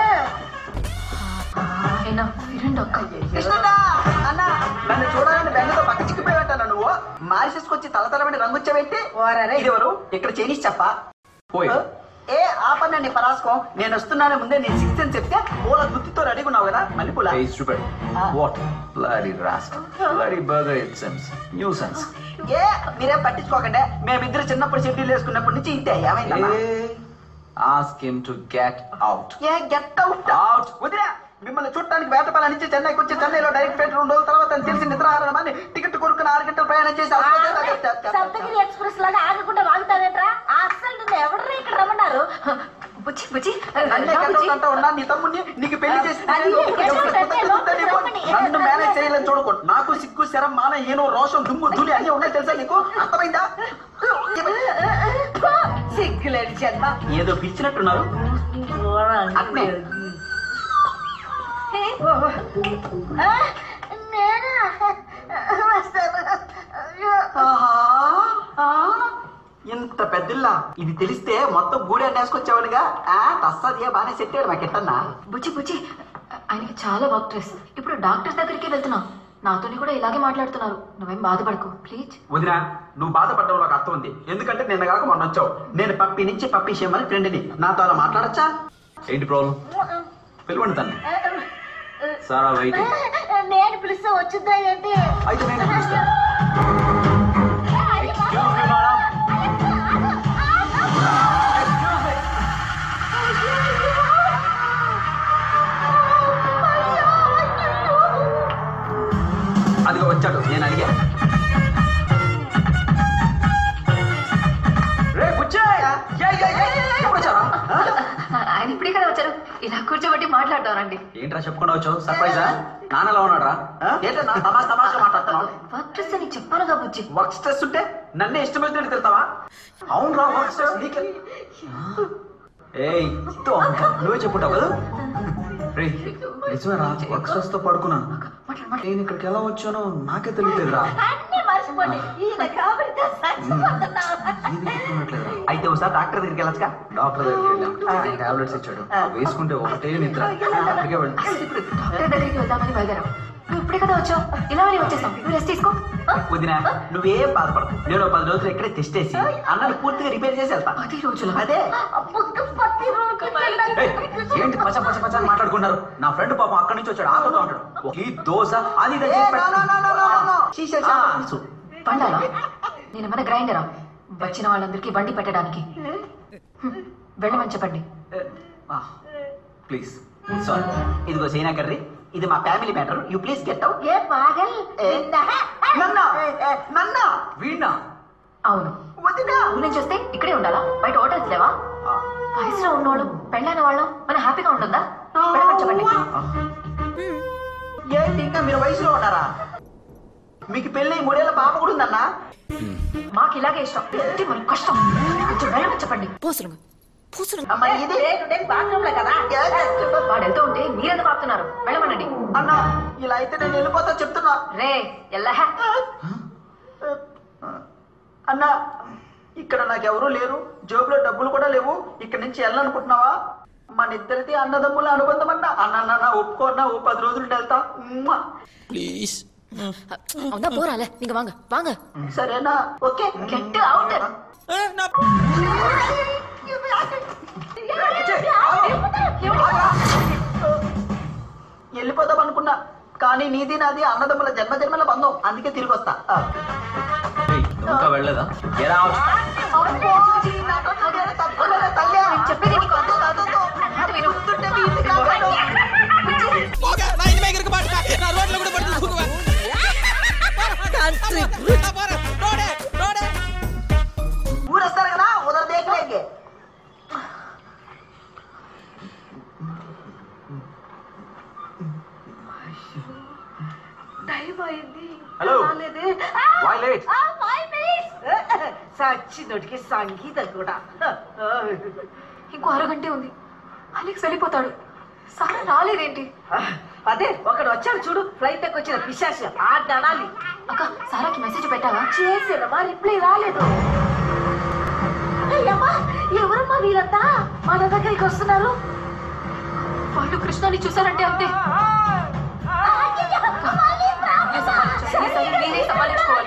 అన్న నన్ను చూడాలని బెంగతో పక్క చిక్కిపోయావట. నువ్వు మారిసేసుకొచ్చి తలతలమని రంగు వచ్చావేంటి? ఎవరు ఇక్కడ చైనీస్ చెప్పా? ఏ ఆపండి పరాసుకో. నేను వస్తున్నాను ముందే నేను 6 అని చెప్తే పూల గుత్తితో రెడీగా ఉన్నావు కదా మళ్ళీ పూల. Hey stupid. What? Bloody rascal. Bloody burger it seems. Nuisance. ఏ మీరేం పట్టించుకోకండి. మేమిద్దరు చిన్నప్పుడు షెడ్యూల్ వేసుకున్నప్పటి నుంచి ఇంతే. ఏమైందమ్మా? Ask him to get out. A get out? Out వదిలే. మిమ్మల్ని చూడటానికి వేటపాల నుంచి చెన్నైకి వచ్చి చెన్నైలో డైరెక్ట్ ఫ్లైట్ 2 రోజుల తర్వాత తెలిసి నిద్రాహారమని టికెట్ కొనుక్కుని 6 గంటలు ప్రయాణం చేసి సప్తగిరి ఎక్స్ప్రెస్ లాగా ఆగకుండా వాగుతావేట్రా? అసలు నిన్ను ఎవరు ఇక్కడ రమ్మన్నారు? ఉన్నా నీ తమ్ముడిని నీకు పెళ్లి చేసి నన్ను మేనేజ్ చేయాలని చూడకు. నాకు సిగ్గు శరం మాన ఏనో రోషం దుమ్ము ధూళి అన్ని ఉన్నాయి తెలుసా నీకు? అర్థమైందా? సిగ్గులేని జన్మ. ఏదో పిచ్చినట్టున్నారు. అట్నే ఇంత పెద్దల్లా ఇది తెలిస్తే మొత్తం గూడి అన్నేసుకొచ్చేవాడుగా. తస్సదియా బాగానే సెట్ అయ్యాడు మాకెట్టన్నా. బుచ్చి ఆయనకి చాలా వర్క్ స్ట్రెస్. ఇప్పుడు డాక్టర్ దగ్గరికి వెళ్తున్నా. నాతోని కూడా ఇలాగే మాట్లాడుతున్నారు. నువ్వేం బాధపడకు ప్లీజ్. వదినా నువ్వు బాధపడడం నాకు అర్థం ఉంది. ఎందుకంటే నిన్న కాక మొన్న వచ్చావు. నేను పప్పి నుంచి పప్పి చేయమని ఫ్రెండ్ని. నాతో అలా మాట్లాడచ్చా? ఏంటి ప్రాబ్లం? పిలవండి తన్ని. సారా వెయిటింగ్. నేను పిలిస్తే వచ్చిందా ఏంటి? అయితే నేను పిలుస్తాను. అదిగో వచ్చాడు. నేను అడిగా ఆయన ఇప్పుడే కదా వచ్చారు. ఇలా కూర్చోబట్టి మాట్లాడతానండి. ఏంట్రా చెప్పుకుండా వచ్చావు? సర్ప్రైజా? నాన్న ఎలా ఉన్నాడు రా? ఏంటన్నా తమాషా మాట్లాడుతున్నావు? వర్క్ స్ట్రెస్ అని చెప్పానుగా బుజ్జి. వర్క్ స్ట్రెస్ ఉంటే నన్నే ఇష్టమైనట్టు తిడతావా? అవును రా, వర్క్ స్ట్రెస్ నీకే. ఏయ్ నువ్వే చెప్పుంటావు కదా. రే నిజమేరా, వర్క్ స్ట్రెస్ తో పడుకున్నాను. నేను ఇక్కడికి ఎలా వచ్చానో నాకే తెలియలేదురా. అయితే ఒకసారి డాక్టర్ దగ్గరికి వెళ్ళొచ్చుగా. డాక్టర్ దగ్గరికి వెళ్ళాం, టాబ్లెట్స్ ఇచ్చాడు, వేసుకుంటే ఒకటే నిద్ర. అక్కడికే వెళ్ళి డాక్టర్ దగ్గరికి వెళ్దామని బయలుదేరాం. నువ్వు ఇప్పుడే కదా వచ్చావు, ఇలా అని వచ్చేసాం. నువ్వు రెస్ట్ తీసుకో. వదినా నువ్వేం బాధపడదు. నేను 10 రోజులు ఇక్కడే టెస్ట్ చేసి అన్నని పూర్తిగా రిపేర్ చేసి వెళ్తా. 10 రోజులు? అదే. ఏంటి పచ్చ పచ్చ పచ్చ అని మాట్లాడుకున్నారు? నా ఫ్రెండ్ పాపం అక్కడి నుంచి వచ్చాడు, ఆకుతూ ఉంటాడు. ఈ దోశ అది పండాలా? నేనేమన్నా గ్రైండరా వచ్చిన వాళ్ళందరికీ బండి పెట్టడానికి? వెళ్ళమని చెప్పండి ప్లీజ్. సారీ, ఇదిగో సీనా కర్రీ, ఇది మా family matter. You please get out. Veena? అవును. ఊరి నుంచి వస్తే ఇక్కడే ఉండాలా? బయట హోటల్స్ లేవా? వయసులో ఉన్నవాళ్ళు పెళ్ళైన వాళ్ళం మనం హ్యాపీగా ఉంటుందా? వెళ్ళమని చెప్పండి. ఏంటి ఇంకా మీరు వయసులో ఉన్నారా? మీకు పెళ్ళి 3 ఏళ్ల పాప కూడా ఉందన్నా. మాకు ఇలాగే ఇష్టం, మరి కష్టం. కొంచెం వెళ్ళమని చెప్పండి. వాడు వెళ్తూ ఉంటే మీరెందుకు ఆపుతున్నారు? వెళ్ళమనండి. అన్నా ఇలా అయితే నేను వెళ్ళిపోతా చెప్తున్నా. రే ఎల్లా అన్నా ఇక్కడ నాకెవరూ లేరు, జోబులో డబ్బులు కూడా లేవు. ఇక్కడ నుంచి వెళ్ళాలనుకుంటున్నావా? మన ఇద్దరిది అన్నదమ్ముల అనుబంధం అన్నా. అన్న ఒప్పుకోన్నా, 10 రోజులు వెళ్తా ప్లీజ్. అవునా పోరాలే, నీకు వాంగ వాంగ. సరేనా? Okay, get out. వెళ్ళిపోదాం అనుకున్నా, కానీ నీది నాది అన్నదమ్ముల జన్మజన్మల బంధం, అందుకే తిరిగి వస్తా. ఇంకా వెళ్ళలేదా? ఎలా ఊరేస్తారు కదా, ఉదర్ దేఖలేంగే. Hello, why late? సచ్చినోటికి సంగీతం కూడా. ఇంకో అరగంటే ఉంది, అలెక్స్ వెళ్ళిపోతాడు. సారా రాలేదేంటి? అదే ఒకడు వచ్చాడు చూడు, ఫ్లైట్ ఎక్కి వచ్చిన పిశాచ ఆడాలి. అక్క సారాకి మెసేజ్ పెట్టావా? చేసేదమ్మా, రిప్లై రాలేదు. ఎవరమ్మా వీళ్ళంతా మన దగ్గరికి వస్తున్నారు? వాళ్ళు కృష్ణని చూసారంటే అంతే. మీరే సమాలించుకోవాలి.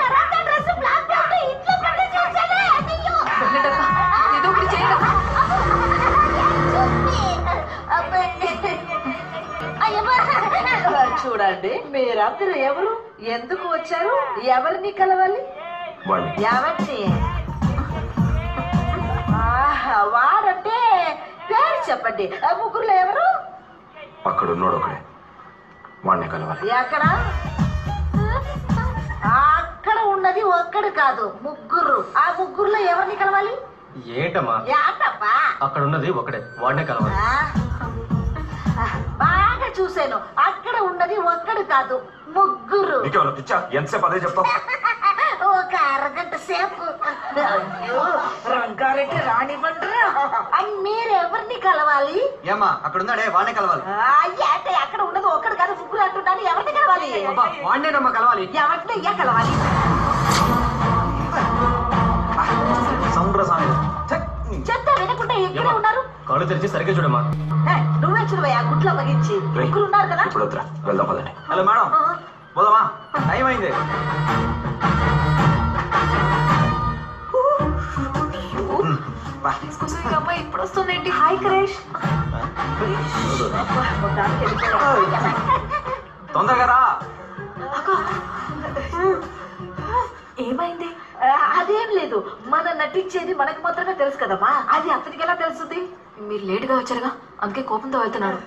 ఏదో ఒకటి చేయగలరా? చూడండి, మీరందరూ ఎవరు, ఎందుకు వచ్చారు, ఎవరిని కలవాలి? ఎవరిని? వాడంటే పేరు చెప్పండి. ముగ్గురులో ఎవరు? అక్కడ ఉన్నాడు ఒకడే, వాడిని కలవాలి. ఎక్కడ? అక్కడ ఉన్నది ఒక్కడు కాదు, ముగ్గురు. ఆ ముగ్గురులో ఎవరిని కలవాలి? ఏంటమ్మా అక్కడ ఉన్నది ఒకడే, వాడినే కలవాలి. బాగా చూశాను, అక్కడ ఉన్నది ఒక్కడు కాదు, ముగ్గురు. ఎంతసేపు అదే చెప్తావు? ఒక అరగంట సేపు. రంగారెడ్డి రానివ్వండి. మీరు ఎవరిని కలవాలి? ఏమా అక్కడ ఉన్నాడే, వాడినే కలవాలి. అంటే అక్కడ ఉన్నది ఒక్కడు కాదు, ముగ్గురు అంటున్నాను. ఎవరిని కలవాలి? వాడినేనమ్మా కలవాలి. ఎవరిని కలవాలి? చెప్తా వినకుండా ఎక్కడే ఉన్నారు? కళ్ళు తెరిచి సరిగ్గా చూడమ్మా. నువ్వే చూడవా, గుట్లో పగించి ముగ్గురు ఉన్నారు కదా. ఇప్పుడు వద్దురా, వెళ్దాం పదండి. హలో మేడం, పోదామా? టైం అయింది. అమ్మాయి ఇప్పుడు వస్తుందేంటి? హాయ్ క్రేష్. తొందరగా రా. ఏమైంది? అదేం లేదు, మనం నటించేది మనకు మాత్రమే తెలుసు కదమ్మా, అది అతనికి ఎలా తెలుస్తుంది? మీరు లేట్గా వచ్చారుగా, అందుకే కోపంతో వెళ్తున్నాడు.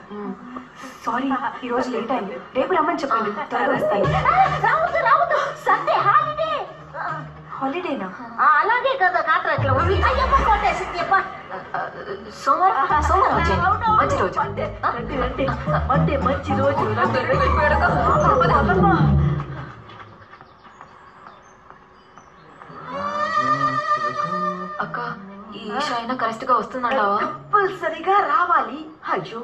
సారీ, ఈ రోజు లేట్ అయింది. రేపు రమ్మని చెప్పండి, త్వరగా వస్తాను. హాలిడేనా? అలాగే కదా కాంట్రాక్ట్ లో అయ్యప్ప కొట్టేసింది అప్ప. సోమవారం వచ్చేయండి. మంచి రోజు. మండే మంచి రోజు. అక్క ఈ ఈషా అయినా కరెక్ట్ గా వస్తుందంటావా? కంపల్సరిగా రావాలి. అయ్యో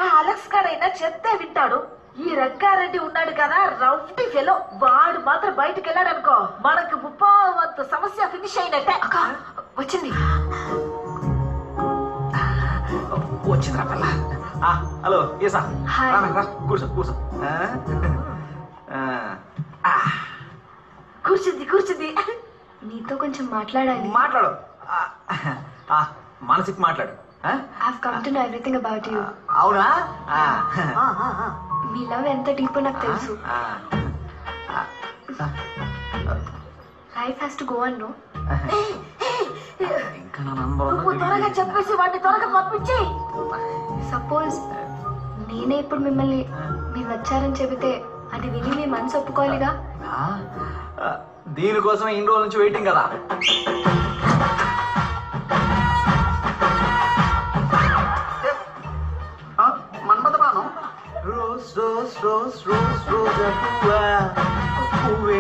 ఆ అలెక్స్ గారైనా చెప్తే వింటాడు. ఈ రంగారెడ్డి ఉన్నాడు కదా రౌండి ఫెలో, వాడు మాత్రం బయటకు వెళ్ళాడు అనుకో మనకు 30% సమస్య ఫినిష్ అయినట్టే. అక్క వచ్చింది. వచ్చిందిరా పిల్ల. హలో ఏసా రా కూర్చో కూర్చో. కూర్చుంది నీతో కొంచెం మాట్లాడాలి. మాట్లాడు. మనసికి మాట్లాడు. I've come to know everything about you. అవునా? మీ లవ్ ఎంత డీప్ నాకు తెలుసు. Life has to go on, no? నువ్వు త్వరగా చెప్పేసి వాడిని త్వరగా పంపించి. సపోజ్ నేనే ఇప్పుడు మిమ్మల్ని మీరు వచ్చారని చెబితే అది విని మీ మనసు ఒప్పుకోవాలిగా. దీనికోసం ఇన్ని రోజుల నుంచి వెయిటింగ్ కదా. మన్మథబాణం. రోజ్ రోజ్ రోజ్ రోజ్ రోజా పువ్వా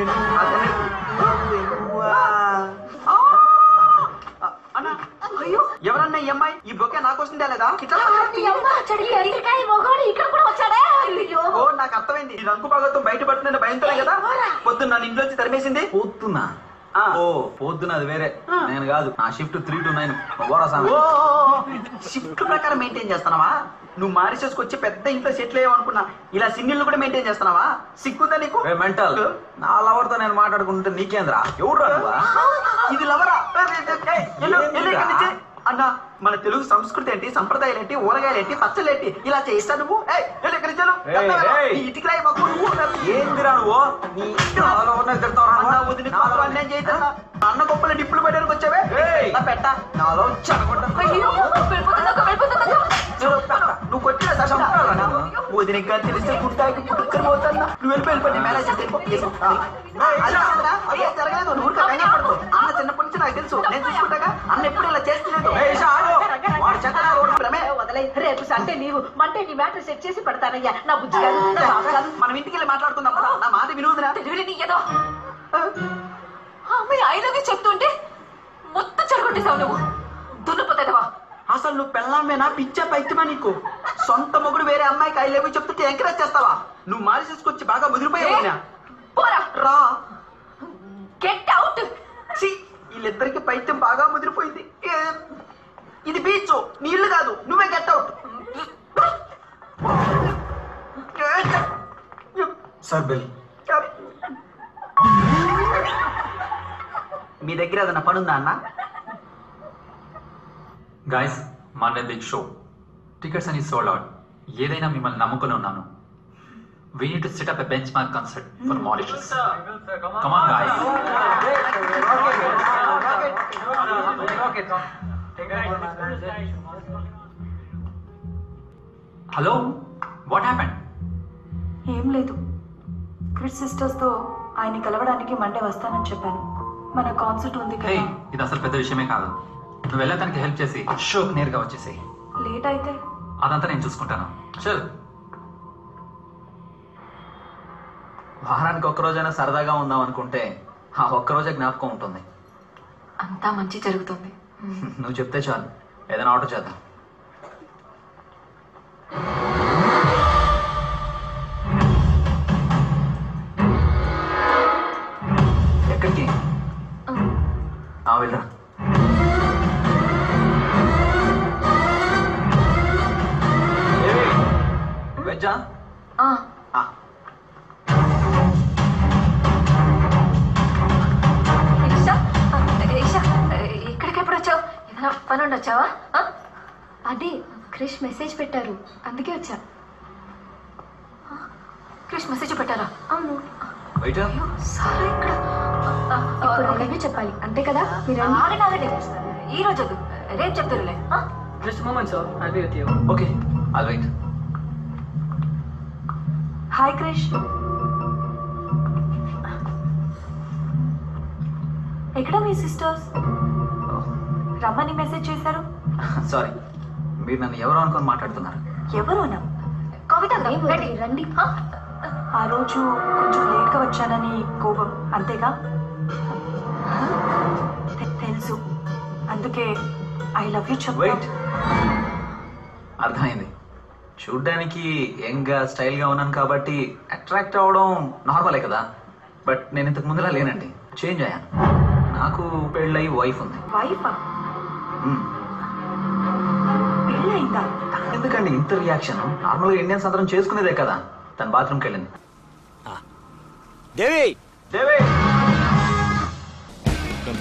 అయ్యో ఎవరన్నా ఈ అమ్మాయి? ఈ బొకే నాకోసం తేలేదా? ఓ నాకు అర్థమైంది. ఈ రంగు భాగత్వం బయటపడుతున్న భయంతోనే కదా పొద్దున్న నన్ను ఇంట్లోంచి తరిమేసింది. పొద్దున్నా? ఓ పొద్దున అది వేరే, నేను కాదు. నా షిఫ్ట్ 3 to 9. షిఫ్ట్ ప్రకారం మెయింటైన్ చేస్తున్నావా? నువ్వు మారిసేసుకొచ్చి పెద్ద ఇంట్లో సెటిల్ అయ్యావనుకున్నా. ఇలా సింగిల్ కూడా మెయింటైన్ చేస్తున్నావా? సిగ్గుందా నీకు? మెంటల్. నా లవర్ తో నేను మాట్లాడుకుంటే నీకేంద్రా? ఎవరు ఇది లవరా? అన్నా మన తెలుగు సంస్కృతి ఏంటి, సంప్రదాయాలు ఏంటి, ఊరగాయలు ఏంటి, పచ్చలు ఏంటి, ఇలా చేయిస్తా నువ్వు? ఇటుకి రాయి మాకు. ఏందిరా నువ్వు? అన్నం చేస్తా. అన్న గొప్పల డిప్పులు పెట్టడానికి వచ్చావే పెట్ట నాలో నువ్వు కొట్టిన వదిన గారు తెలిస్తే గుర్తాకి పుట్టుకొని పోతున్నా. నువ్వు వెళ్ళిపోయి మేనేజ్ జరగలేదు. నువ్వు పడుకో. అన్న చిన్నప్పటి నుంచి నాకు తెలుసు, నేను చూసుకుంటాగా. అన్న ఎప్పుడు ఇలా చేస్తున్నాడు. రేపు సండే నీవు మండే నీ మ్యాటర్ సెట్ చేసి పెడతానయ్యా. నా బుద్ధి మనం ఇంటికి వెళ్ళి మాట్లాడుకుందాం. నా మాట వినుదిరా. ఏదో అమ్మాయి ఐలవి చెప్తుంటే మొత్తం చెడగొట్టేసావు నువ్వు. దున్నపోతావా? అసలు నువ్వు పెళ్ళామేనా? పిచ్చా పైత్యమా నీకు? సొంత మొగుడు వేరే అమ్మాయికి ఐ లవ్ యూ చెప్తుంటే ఎంకరేజ్ చేస్తావా? నువ్వు మారి చేసుకొచ్చి బాగా ముదిరిపోయావు. రా గెట్ అవుట్. వీళ్ళిద్దరికి పైత్యం బాగా ముదిరిపోయింది. ఇది బీచ్, నీళ్లు కాదు. నువ్వే గెట్ అవుట్. Sir bill. మీ దగ్గర ఏదైనా పనుందా అన్న? Guys Monday big show. Tickets అని సోల్డ్ అవుట్. ఏదైనా మిమ్మల్ని నమ్ముకుని ఉన్నాను. We need to set up a benchmark concert for Mauritius. Come on, guys. Hello? What happened? ఏం లేదు. క్రిస్ సిస్టర్స్తో ఆయన కలవడానికి మండే వస్తానని చెప్పాను. మన కాన్సర్ట్ ఉంది హే, కదా. ఇది అసలు పెద్ద విషయమే కాదు. నువ్వు వెళ్ళడానికి హెల్ప్ చేసి షోకి నేరుగా వచ్చేసి. లేట్ అయితే అదంతా నేను చూసుకుంటాను. చల్. వారానికి ఒక్కరోజైనా సరదాగా ఉందాం అనుకుంటే ఆ ఒక్కరోజే జ్ఞాపకం ఉంటుంది. అంతా మంచి జరుగుతుంది. నువ్వు చెప్తే చాలు, ఏదైనా ఆర్డర్ చేద్దాం. ఎక్కడికి? వెళ్ళరా. వెజ్జా? ఇక్కడికెప్పుడు వచ్చావు? ఏదైనా పని ఉండొచ్చావా? అదే క్రిష్ మెసేజ్ పెట్టారు, అందుకే వచ్చా. క్రిష్ మెసేజ్ పెట్టారా? అవును. సారీ ఇక్కడ ఇప్పుడు అలాగే చెప్పాలి అంతే కదా? మీరు ఆగండి. ఈ రోజు రేపు చెప్తారులే. Just a moment, sir. I'll be with you. Okay, I'll wait. Hi Krish. ఎక్కడ మీ సిస్టర్స్? రమ్మని మెసేజ్ చేశారు. సారీ, మీరు నన్ను ఎవరు అనుకొని మాట్లాడుతున్నారు? ఎవరోనా? కవిత రండి. ఆ రోజు కొంచెం లేట్గా వచ్చానని కోపం, అంతేగా? తెలుసు, అందుకే ఐ లవ్ యూ చెప్పు. వెయిట్, అర్థమైంది. చూడ్డానికి యంగ్గా స్టైల్గా ఉన్నాను కాబట్టి అట్రాక్ట్ అవ్వడం నార్మలే కదా. బట్ నేను ఇంతకు ముందులా లేనండి, చేంజ్ అయ్యాను. నాకు పెళ్ళయి వైఫ్ ఉంది. వైఫా? పెళ్ళయిందా? ఎందుకండి ఇంత రియాక్షన్? నార్మల్గా ఇండియన్స్ అందరం చేసుకునేదే కదా. తన బాత్రూమ్కి వెళ్ళింది. దేవి దేవి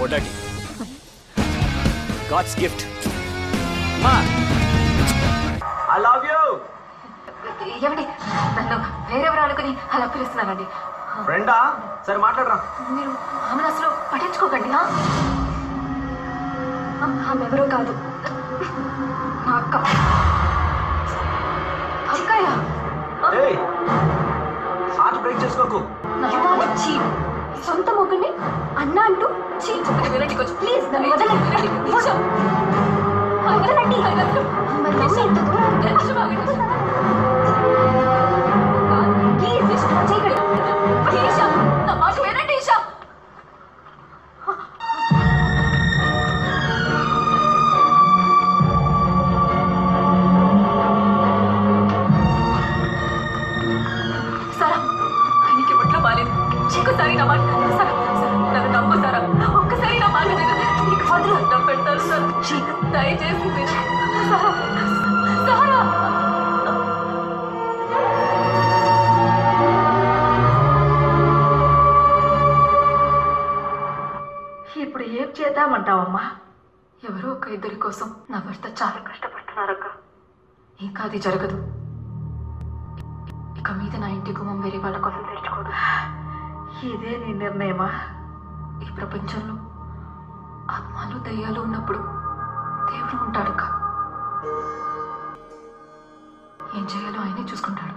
పొడ్డాటి గాడ్స్ గిఫ్ట్. మా ఐ లవ్ యూ. ఏమండి, నన్ను వేరెవరు అనుకుని అలా పిలుస్తున్నానండి. ఫ్రెండా? సరే మాట్లాడరా. మీరు ఆమెను అసలు పట్టించుకోకండి. ఆమె ఎవరో కాదు, నా అక్క. అక్కయ్య, హార్ట్ బ్రేక్ చేసుకోకు. సొంత మొగుడిని అన్న అంటూ వినండి కొంచెం ప్లీజ్. నన్ను వదలండి. నా మాట వినండి ఈషా. ఆయనకి ఒంట్లో బాలేదు. ఇంకోసారి నా మాట సార్, నన్ను నమ్ము సారా. ఒక్కసారి నా మాట వదిలి అడ్డం పెడతారు సార్. దయచేసి సారా. ఇప్పుడు ఏం చేద్దామంటావమ్మా? ఎవరో ఒక ఇద్దరి కోసం నా భర్త చాలా కష్టపడుతున్నారక్క. ఇంకా అది జరగదు. ఇక మీద నా ఇంటి గుమ్మం వేరే వాళ్ళ కోసం తెరుచుకోడు. ఇదే నీ నిర్ణయమా? ఈ ప్రపంచంలో ఆత్మలు దయ్యాలు ఉన్నప్పుడు దేవుడు ఉంటాడక్క. ఏం చేయాలో ఆయనే చూసుకుంటాడు.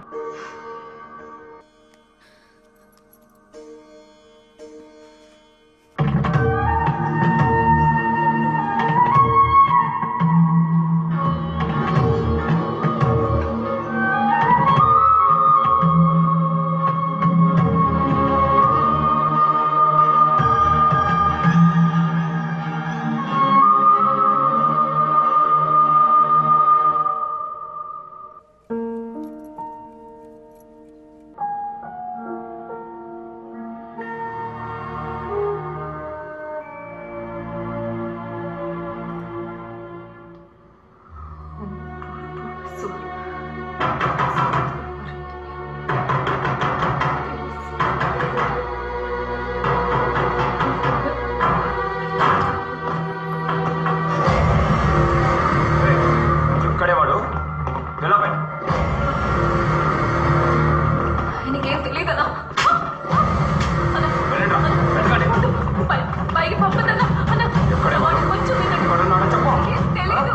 ఆయనకేం తెలియదన్నా. పైకి పంపదన్నా. కొంచెం తెలీదు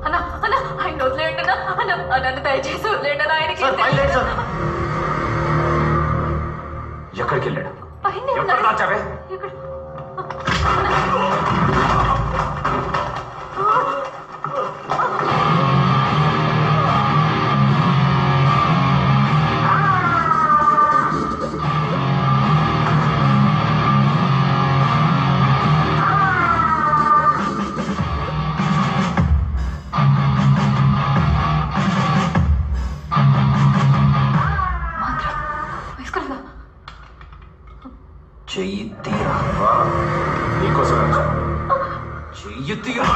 అన్నా. అన్నా ఆయన వదిలేయండినా. నన్ను దయచేసి వదిలేయండి. ఆయనకి ఎక్కడికి వెళ్ళాడు? పైన చెయ్యి తీరా. నీకోసం చెయ్యి తీరా.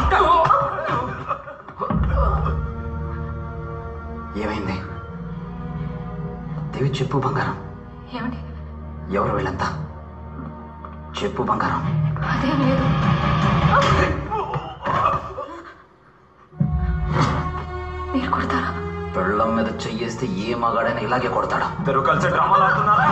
ఏమైంది దేవి? చెప్పు బంగారం. ఏమండి? ఎవరు వీళ్ళంతా? చెప్పు బంగారం. అదేం లేదు. మీరు కొడతారా? పెళ్ళం మీద చెయ్యేస్తే ఏ మగాడైనా ఇలాగే కొడతాడా? ఇద్దరు కలిసి డ్రామాలు ఆడుతున్నారా?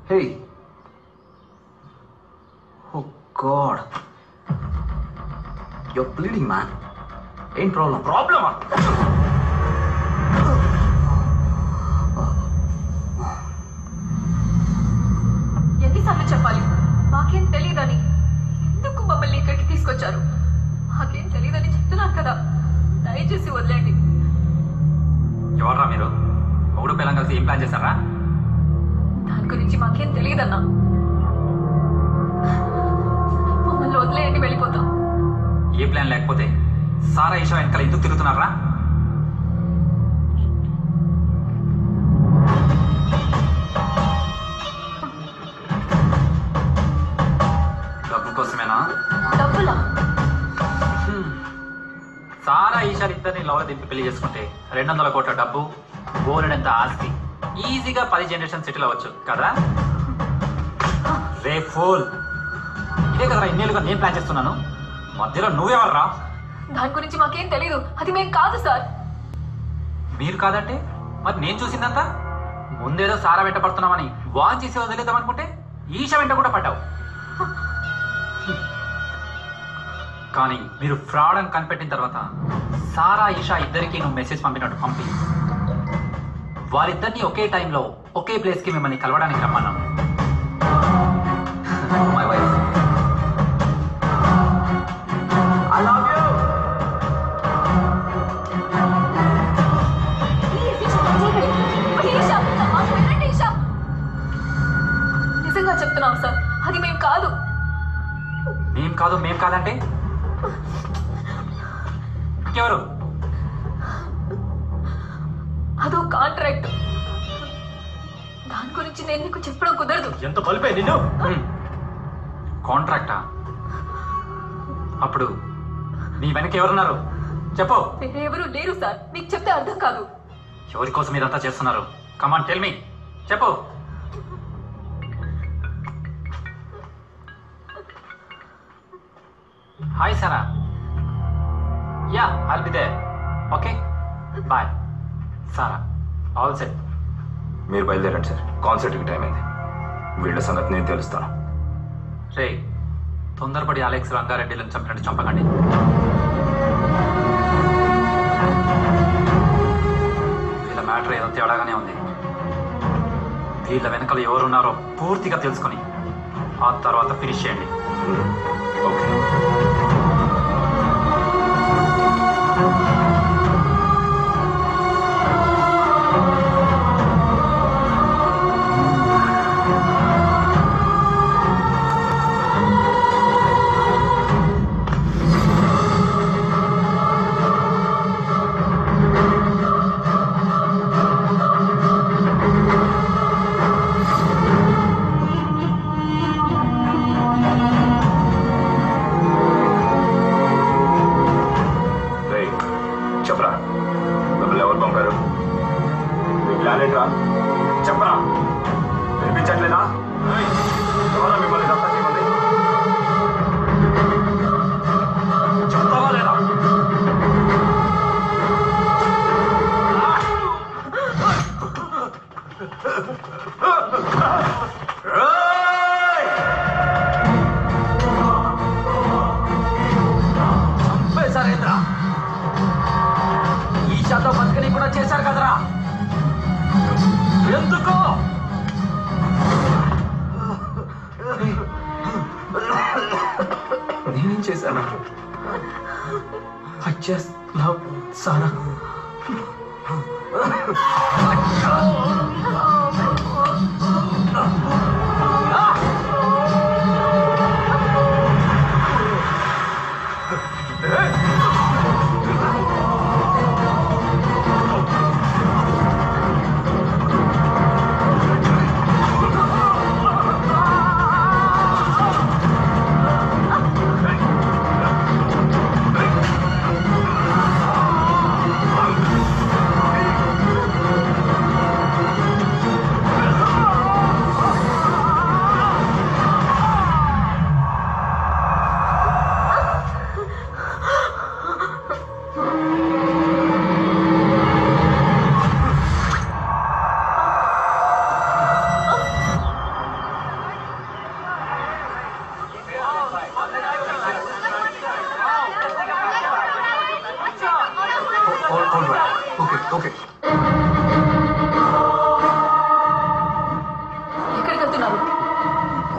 Hey. Oh God. You're bleeding, man. Ain't problem. Problem? ఎన్నిసార్లు చెప్పాలి మాకేం తెలియదని? ఎందుకు మమ్మల్ని ఇక్కడికి తీసుకొచ్చారు? మాకేం తెలియదని చెప్తున్నాను కదా, దయచేసి వదిలేండి. ఎవర్రా మీరు? మూడు పిల్లలు కలిసి ఏం ప్లాన్ చేశారా? దాని గురించి మాకేం తెలియదన్నా. మమ్మల్ని వదిలేయండి, వెళ్ళిపోతాం. ఏ ప్లాన్ లేకపోతే సారా ఈషా వెనకాల ఎందుకు తిరుగుతున్నారా? డబ్బు కోసమేనా? డబ్బులా? సారా ఈషా ఇద్దరిని లవల దింపి పెళ్లి చేసుకుంటే 200 కోట్ల డబ్బు, బోలెడంత ఆస్తి, ఈజీగా 10 జనరేషన్ సెటిల్ అవ్వచ్చు కదా? రే ఫూల్, ఇదే కదరా ఇన్నేళ్ళుగా నేను ప్లాన్ చేస్తున్నాను. మధ్యలో నువ్వెవర్రా? దాని గురించి మాకేం తెలీదు. అది మేం కాదు సార్. మీరు కాదంటే మరి నేను చూసిందంతా? ముందేదో సారా వెంట పడుతున్నామని వాన్ చేసి వదిలేద్దాం అనుకుంటే ఈషా వెంట కూడా పడ్డావు. కానీ మీరు ఫ్రాడ్ అని కనిపెట్టిన తర్వాత సారా ఈషా ఇద్దరికి నువ్వు మెసేజ్ పంపినట్టు పంపి వారిద్దరిని ఒకే టైంలో ఒకే ప్లేస్కి మిమ్మల్ని కలవడానికి రమ్మన్నాం. My wife. I love you. నిజంగా చెప్తున్నాం సార్, అది మేం కాదు. మేం కాదంటే ఎవరు? అదో కాంట్రాక్ట్. దాని గురించి నేను నీకు చెప్పడం కుదరదు. ఎంత బలిపే నిన్ను? కాంట్రాక్టా? అప్పుడు నీ వెనక ఎవరున్నారు చెప్పు. ఎవరు లేరు సార్, మీకు చెప్తే అర్థం కాదు. ఎవరి కోసం మీరంతా చేస్తున్నారు? కమాన్ టెల్ మీ, చెప్పు. Hi Sara. Yeah, I'll be there. Okay bye. Sara all set. మీరు బయలుదేరండి సార్, కాన్సర్ట్కి టైం అయింది. వీళ్ళ సంగతి నేను తెలుస్తాను. రే, తొందరపడి అలెక్స్ రంగారెడ్డిలను చంపినట్టు చంపకండి. వీళ్ళ మ్యాటర్ ఏదో తేడాగానే ఉంది. వీళ్ళ వెనకాల ఎవరున్నారో పూర్తిగా తెలుసుకొని ఆ తర్వాత ఫినిష్ చేయండి. ఓకే. చెప్పరా, మిమ్మల్ని ఎవరు పంపారు? మీ ప్లాన్ ఏంట్రా? చెప్పరా, వినిపించట్లేదా? ఎవరా మిమ్మల్ని దత్తా చేయమంది? చెప్తావా లేదా? చంపేశారేంద్రా? ఈషాతో బతుకని కూడా చేశారు కదరా? ఎందుకు? నేనేం చేశాను? I just love Sara.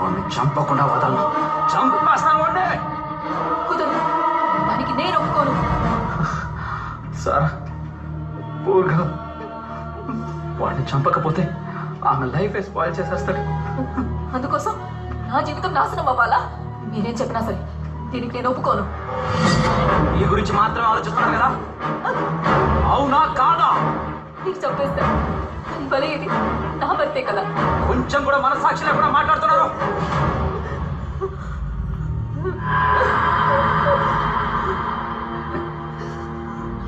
వాడిని చంపకుండా వదలను. చంపేస్తాను వాడిని. కుదరదు, దానికి నేను ఒప్పుకోను. సార్ పూర్గా వాడిని చంపకపోతే ఆమె లైఫ్ స్పాయిల్ చేసేస్తాడు. అందుకోసం నా జీవితం నాశనం అవ్వాలా? మీరేం చెప్పినా సరే దీనికి నేను ఒప్పుకోను. ఈ గురించి మాత్రం ఆలోచిస్తున్నాను కదా, అవునా కాదా? నీకు చంపేస్తా, భలే ఇది నా భర్తే కదా. కొంచెం కూడా మనసాక్షి లేకుండా మాట్లాడుతున్నారు.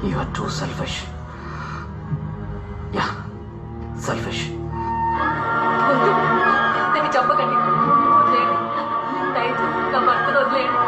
You are too selfish. Yeah, selfish. దీన్ని చంపకండి, వదిలేయండి. దయచేసి నా భర్తను వదిలేయండి.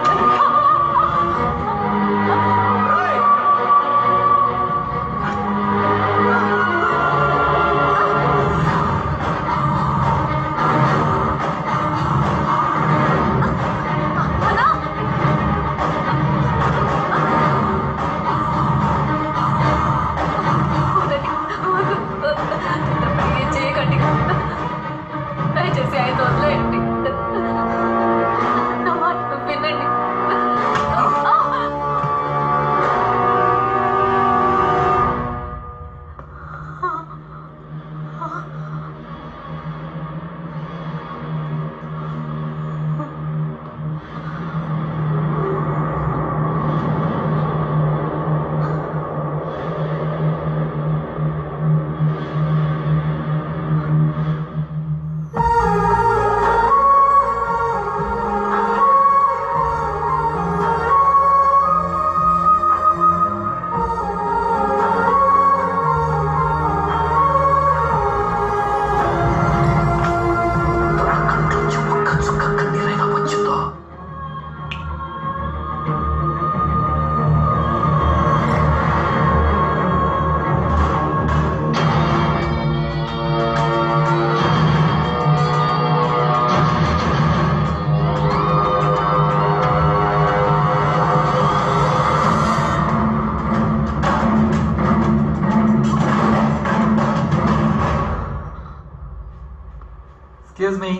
Excuse me.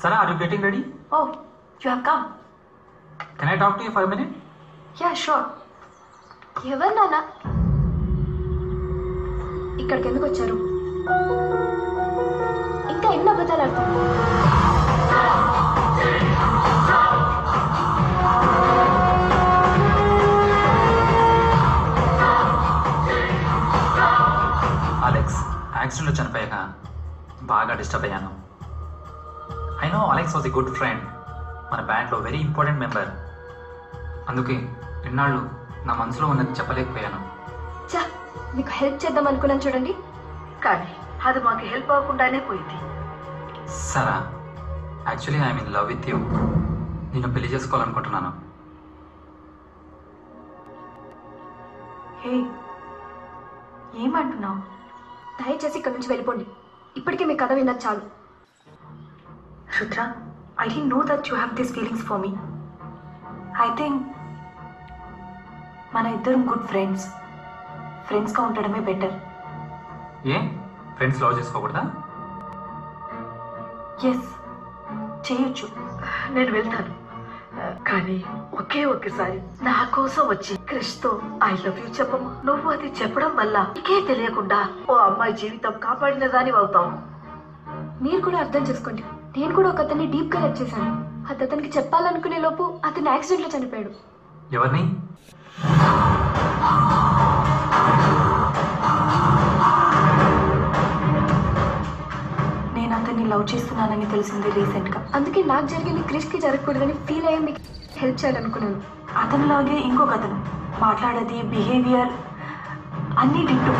Sara, are you getting ready? Oh, you have come. Can I talk to you for a minute? Yeah, sure. ఎవరు నాన్న? ఇక్కడికి ఎందుకు వచ్చారు? ఇంకా ఎన్ని అబద్ధాలు ఆడుతున్నారు? అలెక్స్ యాక్సిడెంట్లో చనిపోయాక బాగా డిస్టర్బ్ అయ్యాను. I know Alex was a good friend, మన బ్యాండ్లో వెరీ ఇంపార్టెంట్ మెంబర్. అందుకే ఇన్నాళ్ళు నా మనసులో ఉన్నది చెప్పలేకపోయాను. చా, మీకు హెల్ప్ చేద్దాం అనుకున్నాను చూడండి, కానీ అది మాకు హెల్ప్ అవ్వకుండానే పోయింది. సరా, actually I'm in love with you. నేను పెళ్లి చేసుకోవాలనుకుంటున్నాను. హే, ఏమంటున్నావు? దయచేసి ఇక్కడి నుంచి వెళ్ళిపోండి. ఇప్పటికే మీ కథ విన్నది చాలు. Rudra, I don't know that you have these feelings for me. I think మన ఇద్దరం గుడ్ ఫ్రెండ్స్గా ఉండడమే బెటర్. ఏ ఫ్రెండ్స్ లవ్ చేసుకోకూడదా? ఎస్, చేయొచ్చు. నేను వెళ్తాను, కానీ ఒక్కసారి నా కోసం వచ్చి క్రిష్తో ఐ లవ్ యూ చెప్పము. నువ్వు అది చెప్పడం వల్ల నీకే తెలియకుండా ఓ అమ్మాయి జీవితం కాపాడిన దాని అవుతావు. మీరు కూడా అర్థం చేసుకోండి, నేను కూడా ఒక అతన్ని డీప్ గా లవ్ చేశాను. అది అతనికి చెప్పాలనుకునే లోపు అతను యాక్సిడెంట్ లో చనిపోయాడు. ఎవరిని? నేను అతన్ని లవ్ చేస్తున్నానని తెలిసింది రీసెంట్ గా. అందుకే నాకు జరిగింది క్రిష్ కి జరగకూడదని ఫీల్ అయ్యి మీకు హెల్ప్ చేయాలనుకున్నాను. అతనిలాగే ఇంకొక అతను మాట్లాడేది, బిహేవియర్ అన్నీ డిట్టు.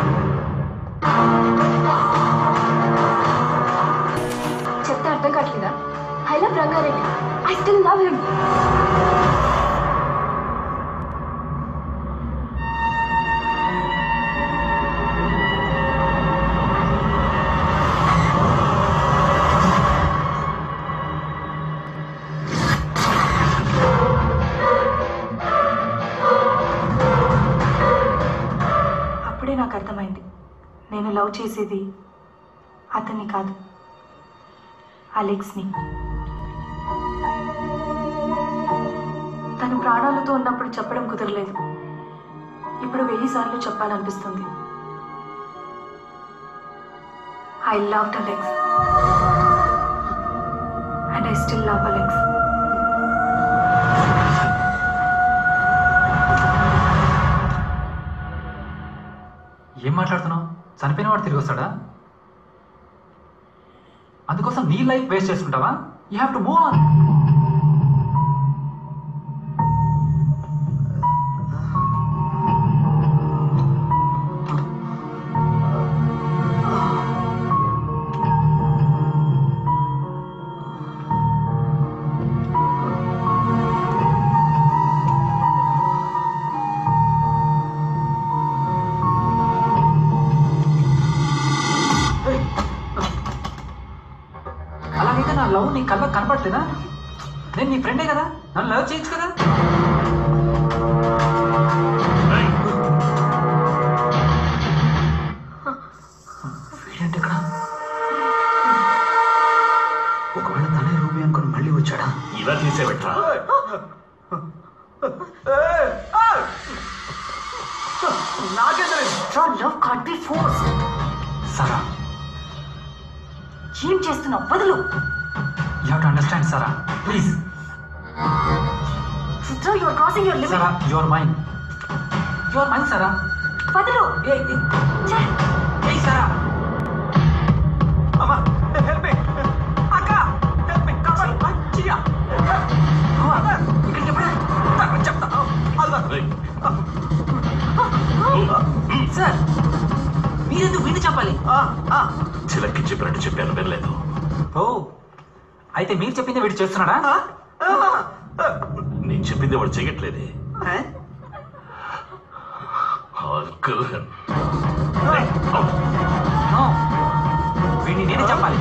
చెప్తే అర్థం కావట్లేదా? I love Rangareddy. I still love him. అప్పుడే నాకు అర్థమైంది, నేను లవ్ చేసేది అతన్ని కాదు, అలెక్స్ని. తను ప్రాణాలతో ఉన్నప్పుడు చెప్పడం కుదరలేదు. ఇప్పుడు 1000 సార్లు చెప్పాలనిపిస్తుంది. I loved Alex. And I still love Alex. ఏం మాట్లాడుతున్నావు? చనిపోయిన వాడు తిరిగి వస్తాడా? అందుకోసం నీ లైఫ్ వేస్ట్ చేసుకుంటావా? You have to move on. అలాగైతే నా లవ్ నీ కళ్ళకు కనపడలేదా? నేను నీ ఫ్రెండే కదా, నన్ను లవ్ చేయొచ్చు కదా. వీడంటే ఇక్కడ ఒకవేళ తనే రూబీ అనుకుని మళ్ళీ వచ్చాడా? ఇలా చేసేవట్రా? సారా, ఏం చేస్తున్నావు? వదులు. You have to understand Sara, please. Sudra, you are crossing your limit. Sara, you are mine. You are mine Sara. వదులు. ఏయ్ సారా. అమ్మా, హెల్ప్ మీ. అక్క, హెల్ప్ మీ. కమాన్, మంచిగా. ఇక్కడ చెప్పండి. చెప్తా. సార్, మీరెందుకు వీడిని చెప్పాలి? చిలక్కి చెప్పినట్టు చెప్పాను, వినలేదు. ఓ, అయితే మీరు చెప్పింది వీడు చేస్తున్నాడా? నేను చెప్పింది వాడు చేయట్లేదే. వీడిని నేనే చెప్పాలి.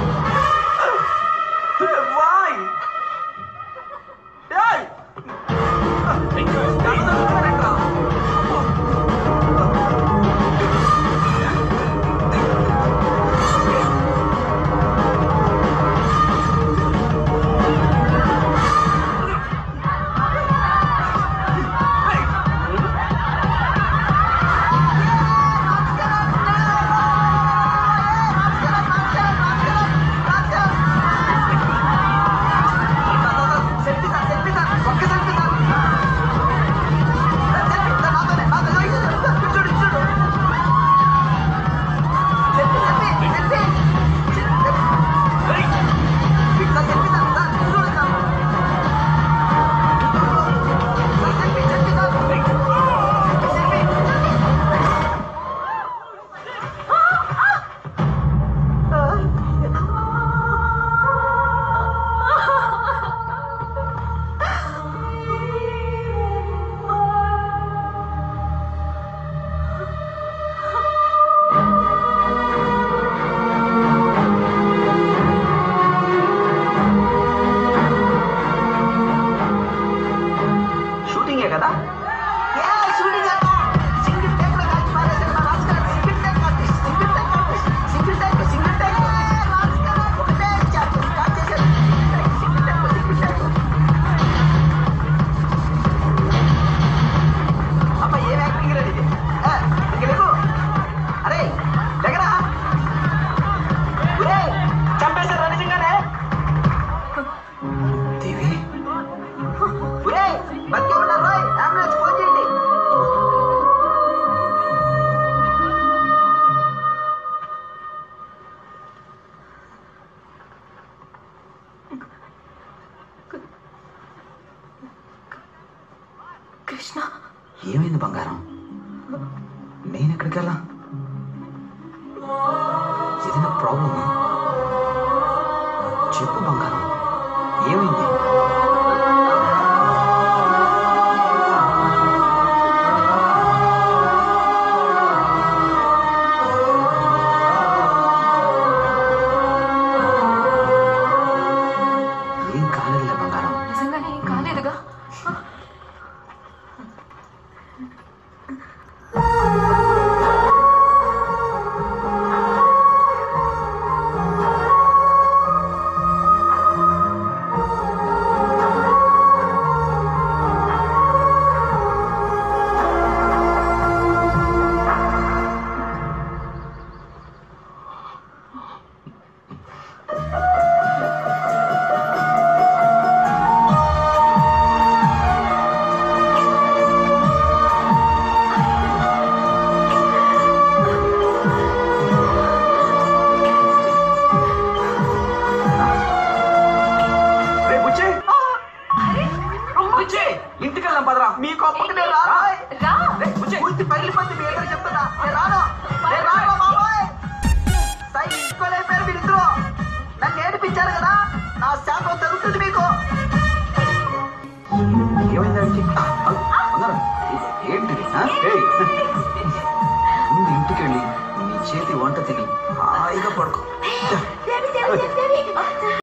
కృష్ణ, ఏమైంది బంగారం? నేను ఎక్కడికి వెళ్ళా? ఏదైనా ప్రాబ్లమా? చెప్పు బంగారం, ఏమైంది? ఏం కాలేదులే బంగారం. నిజంగానే ఏం కాలేదుగా? మీ కొప్పకి నేను రాను పూర్తి పగిలిపోతే మీ ఎదురు చెప్తున్నా నేను రాను బాబాయ్ సై ఇంకోలేపారు మీరిద్దరు నన్ను ఏడిపించారు కదా నా శాపం తగ్గుతుంది మీకు ఏమైంది ఏంటిది ముందు ఇంటికెళ్ళి నీ చేతి వంట తిని హాయిగా పడుకో